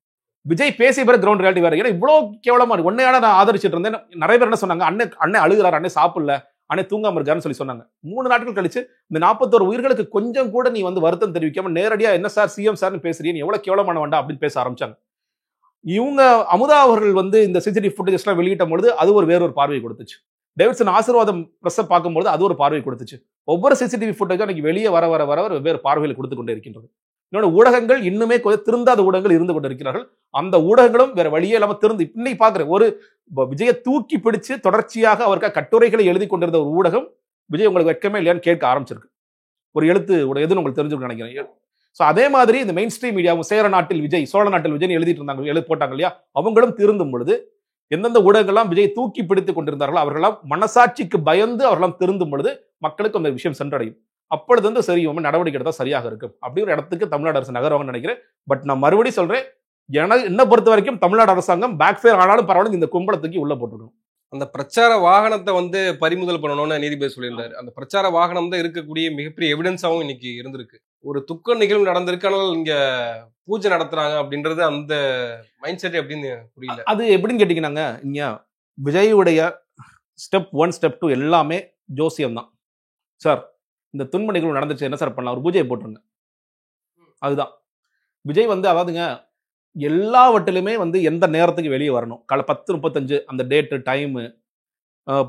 விஜய் பேசிய பிறகு கிரவுண்ட் ரியாலிட்டி வேற. ஏன்னா இவ்வளவு கேவலமா இருக்கு. உன்னையான நான் ஆதரிச்சிட்டு இருந்தேன். நிறைய பேர் என்ன சொன்னாங்க, அண்ணன் அழுகிறாரு, அண்ணன் சாப்பிடல, அண்ணே தூங்காம இருக்காருன்னு சொல்லி சொன்னாங்க. 3 நாட்கள் கழிச்சு இந்த 41 உயிர்களுக்கு கொஞ்சம் கூட நீ வந்து வருத்தம் தெரிவிக்காம நேரடியா என்ன சார் சிஎம் சார்னு பேசுறீங்க, எவ்வளவு கேவலமான வேண்டாம் அப்படின்னு பேச ஆரம்பிச்சாங்க. இவங்க அமுதா அவர்கள் வந்து இந்த சிசிடிவி ஃபுட்டேஜஸ் எல்லாம் வெளியிட்ட பொழுது அது வேறொரு பார்வை கொடுத்துச்சு. டேவிட்சன் ஆசீர்வாதம் பிரஸ் பார்க்கும்போது அது ஒரு பார்வை கொடுத்துச்சு. ஒவ்வொரு சிசிடிவி ஃபுட்டேஜும் இன்னைக்கு வெளியே வர வெவ்வேறு பார்வைகளை கொடுத்து கொண்டே இருக்கின்றது. இன்னொரு ஊடகங்கள் இன்னுமே திருந்தாத ஊடகங்கள் இருந்து கொண்டு இருக்கிறார்கள். அந்த ஊடகங்களும் வேற வழியே இல்லாம திருந்து இன்னைக்கு பாக்குறேன். ஒரு விஜயை தூக்கி பிடிச்சு தொடர்ச்சியாக அவருக்கு கட்டுரைகளை எழுதி கொண்டிருந்த ஒரு ஊடகம் விஜய் உங்களுக்கு வெட்கமே இல்லையான்னு கேட்க ஆரம்பிச்சிருக்கு. ஒரு எழுத்து எதுன்னு உங்களுக்கு தெரிஞ்சுக்க நினைக்கிறேன். அதே மாதிரி இந்த மெயின் ஸ்ட்ரீம் மீடியாவும் சேர நாட்டில் விஜய், சோழ நாட்டில் விஜய் எழுதிட்டு இருந்தாங்க, போட்டாங்க இல்லையா, அவங்களும் திருந்தும் பொழுது எந்தெந்த ஊடகங்கள்லாம் விஜயை தூக்கி பிடித்துக் கொண்டிருந்தார்களோ அவர்களாம் மனசாட்சிக்கு பயந்து அவர்களாம் திருந்தும் பொழுது மக்களுக்கு அந்த விஷயம் சென்றடையும். அப்பொழுது வந்து சரி நடவடிக்கை எடுத்தா சரியாக இருக்கும் அப்படிங்கிற இடத்துக்கு தமிழ்நாடு அரசு நகர்வாங்கன்னு நினைக்கிறேன். பட் நான் மறுபடியும் சொல்றேன், என்ன பொறுத்த வரைக்கும் தமிழ்நாடு அரசாங்கம் பேக்ஃபயர் ஆனாலும் பரவாயில்ல, இந்த கும்பலத்துக்கு உள்ள போட்டுக்கணும். அந்த பிரச்சார வாகனத்தை வந்து பறிமுதல் பண்ணணும்னு நீதிபதி சொல்லியிருந்தாரு. அந்த பிரச்சார வாகனம் தான் இருக்கக்கூடிய மிகப்பெரிய எவிடன்ஸாவும் இன்னைக்கு இருந்திருக்கு. ஒரு துக்க நிகழ்வு நடந்திருக்கு, ஆனால் இங்க பூஜை நடத்துறாங்க அப்படின்றது அந்த மைண்ட் செட் எப்படின்னு புரியல. அது எப்படின்னு கேட்டீங்கன்னாங்க, இங்க விஜயுடைய ஸ்டெப் 1 ஸ்டெப் 2 எல்லாமே ஜோசியம் தான். சார் இந்த துன்ப நிகழ்வு நடந்துச்சு, என்ன சார் பண்ணலாம், ஒரு பூஜையை போட்டுருங்க. அதுதான் விஜய் வந்து அதாவதுங்க எல்லாவற்றிலுமே வந்து எந்த நேரத்துக்கு வெளியே வரணும், காலை 10:35 அந்த டேட்டு டைமு,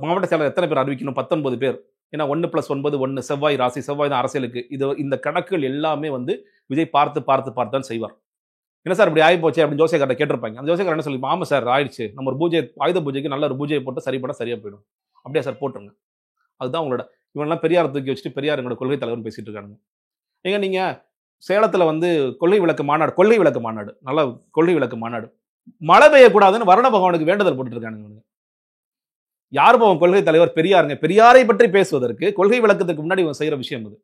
மாவட்ட செயலர் எத்தனை பேர் அறிவிக்கணும், 19 பேர். ஏன்னா 1+9 1 செவ்வாய் ராசி, செவ்வாய் தான் அரசியலுக்கு. இது இந்த கணக்குகள் எல்லாமே வந்து விஜய் பார்த்து தான் செய்வார். என்ன சார் இப்படி ஆகி போச்சு அப்படின்னு ஜோசியக்காரரை கேட்டிருப்பாங்க. அந்த ஜோசியக்காரர் என்ன சொல்லி, ஆமா சார் ஆயிடுச்சு, நம்ம ஒரு பூஜை ஆயுத பூஜைக்கு நல்ல ஒரு பூஜையை போட்டு சரி பண்ண சரியா போயிடும். அப்படியே சார் போட்டுருங்க. அதுதான் உங்களோட இவனெல்லாம் பெரியார் தூக்கி வச்சுட்டு பெரியார் எங்களோட கொள்கை தலைவர்னு பேசிட்டு இருக்காங்க. ஏங்க நீங்க சேலத்துல வந்து கொள்கை விளக்கு மாநாடு நல்ல கொள்கை விளக்கு மாநாடு மழை பெய்யக்கூடாதுன்னு வருண பகவானுக்கு வேண்டுதல் போட்டுட்டு இருக்கானுங்க. யார் போவோம் கொள்கை தலைவர் பெரியாருங்க. பெரியாரை பற்றி பேசுவதற்கு கொள்கை விளக்கத்துக்கு முன்னாடி இவன் செய்யற விஷயம் இது.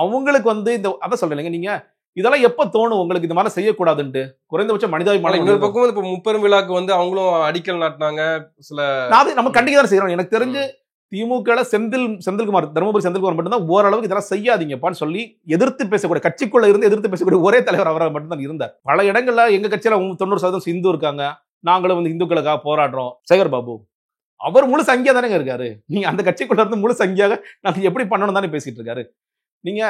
அவங்களுக்கு வந்து இந்த அதான் சொல்றேன், நீங்க இதெல்லாம் எப்ப தோணும் உங்களுக்கு இந்த மாதிரி செய்யக்கூடாதுன்ட்டு? குறைந்தபட்சம் மனிதாபிமானம். இன்னொரு பக்கம் இப்ப முப்பெரும் விழாக்கு வந்து அவங்களும் அடிக்கல் நாட்டினாங்க. சில நம்ம கண்டிக்க தான் செய்யறோம். எனக்கு தெரிஞ்சு திமுக செந்தில்குமார் தருமபுரி செந்தில்குமார் மட்டும்தான் ஓரளவுக்கு இதெல்லாம் செய்யாதீங்கப்பான்னு சொல்லி எதிர்த்து பேசக்கூடிய, கட்சிக்குள்ள இருந்து எதிர்த்து பேசக்கூடிய ஒரே தலைவர் அவராக மட்டும்தான் இருந்தார். பல இடங்கள்ல எங்க கட்சியில 90% இந்து இருக்காங்க, நாங்களும் வந்து இந்துக்களுக்காக போராடுறோம். சேகர் பாபு அவர் முழு சங்கியா தானே இருக்காரு. நீங்க அந்த கட்சிக்குள்ள இருந்து முழு சங்கியாக நாங்க எப்படி பண்ணணும் தானே பேசிட்டு இருக்காரு. நீங்க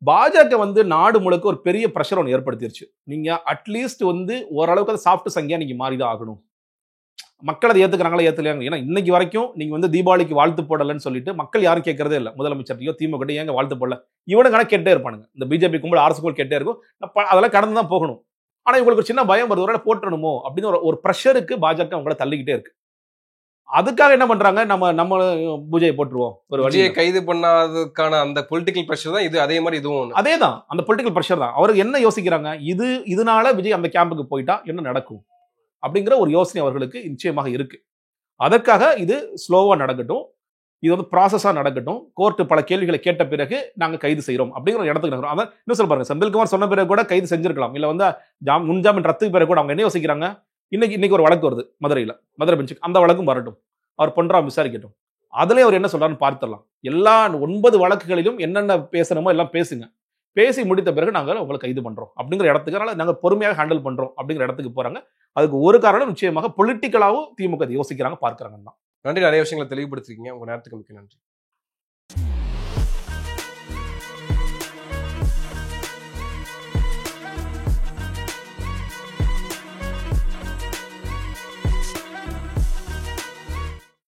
பாஜக வந்து நாடு முழுக்க ஒரு பெரிய பிரஷர் ஒன்று ஏற்படுத்திருச்சு. நீங்க அட்லீஸ்ட் வந்து ஓரளவுக்கு அதை சாப்பிட்டு சங்கியா நீங்க மாறிதான் ஆகணும். மக்கள் அதை ஏத்துக்கிறாங்களா ஏத்துலையாங்க? ஏன்னா இன்னைக்கு வரைக்கும் நீங்க வந்து தீபாவளிக்கு வாழ்த்து போடலன்னு சொல்லிட்டு மக்கள் யாரும் கேட்கறதே இல்லை. முதலமைச்சர்லையோ திமுக ஏங்க வாழ்த்து போடல, இவனுக்கான கேட்டே இருப்பானுங்க. இந்த பிஜேபி கும்பல் அரசு கும்பல் கேட்டே இருக்கும். அதெல்லாம் கடந்து தான் போகணும். ஆனா இவங்களுக்கு சின்ன பயம் வருது, ஒருவேளை போட்டணுமோ அப்படின்னு ஒரு பிரஷருக்கு பாஜக அவங்கள தள்ளிக்கிட்டே இருக்கு. அதுக்காக என்ன பண்றாங்க, நம்ம பூஜையை போட்டுருவோம். ஒரு விஜயை கைது பண்ணாததுக்கான அந்த பொலிட்டிக்கல் பிரஷர் தான் இது. அதே மாதிரி இதுவும் அதேதான், அந்த பொலிட்டிக்கல் பிரஷர் தான். அவருக்கு என்ன யோசிக்கிறாங்க, இதனால விஜய் அந்த கேம்புக்கு போயிட்டா என்ன நடக்கும் அப்படிங்கிற ஒரு யோசனை அவர்களுக்கு நிச்சயமாக இருக்கு. அதற்காக இது ஸ்லோவா நடக்கட்டும், இது வந்து ப்ராசஸா நடக்கட்டும். கோர்ட்டு பல கேள்விகளை கேட்ட பிறகு நாங்க கைது செய்யறோம் அப்படிங்கிற இடத்துக்கு நகரும். அதான் இன்னும் சொல்ல பாருங்க, செந்தில்குமார் சொன்ன பிறகு கூட கைது செஞ்சிருக்கலாம். இல்ல வந்து முன்ஜாமீன் ரத்துக்கு பிறகு கூட அவங்க என்ன யோசிக்கிறாங்க, இன்னைக்கு ஒரு வழக்கு வருது மதுரை பெஞ்சுக்கு, அந்த வழக்கும் வரட்டும், அவர் பொன்ராம் விசாரிக்கட்டும். அதுலயே அவர் என்ன சொல்றாருன்னு பார்த்துடலாம். எல்லா 9 வழக்குகளிலும் என்னென்ன பேசணுமோ எல்லாம் பேசுங்க, பேசி முடித்த பிறகு நாங்கள் உங்களை கைது பண்றோம் அப்படிங்கிற இடத்துக்கு நாங்கள் பொறுமையாக ஹேண்டில் பண்றோம் அப்படிங்கிற இடத்துக்கு போறாங்க. அதுக்கு ஒரு காரணம் நிச்சயமாக பொலிட்டிக்கலாவும் திமுக யோசிக்கிறாங்க, பார்க்கறாங்க தான். நன்றி, நிறைய விஷயங்களை தெளிவுபடுத்திருக்கீங்க. உங்க நேரத்துக்கு மிக்க நன்றி.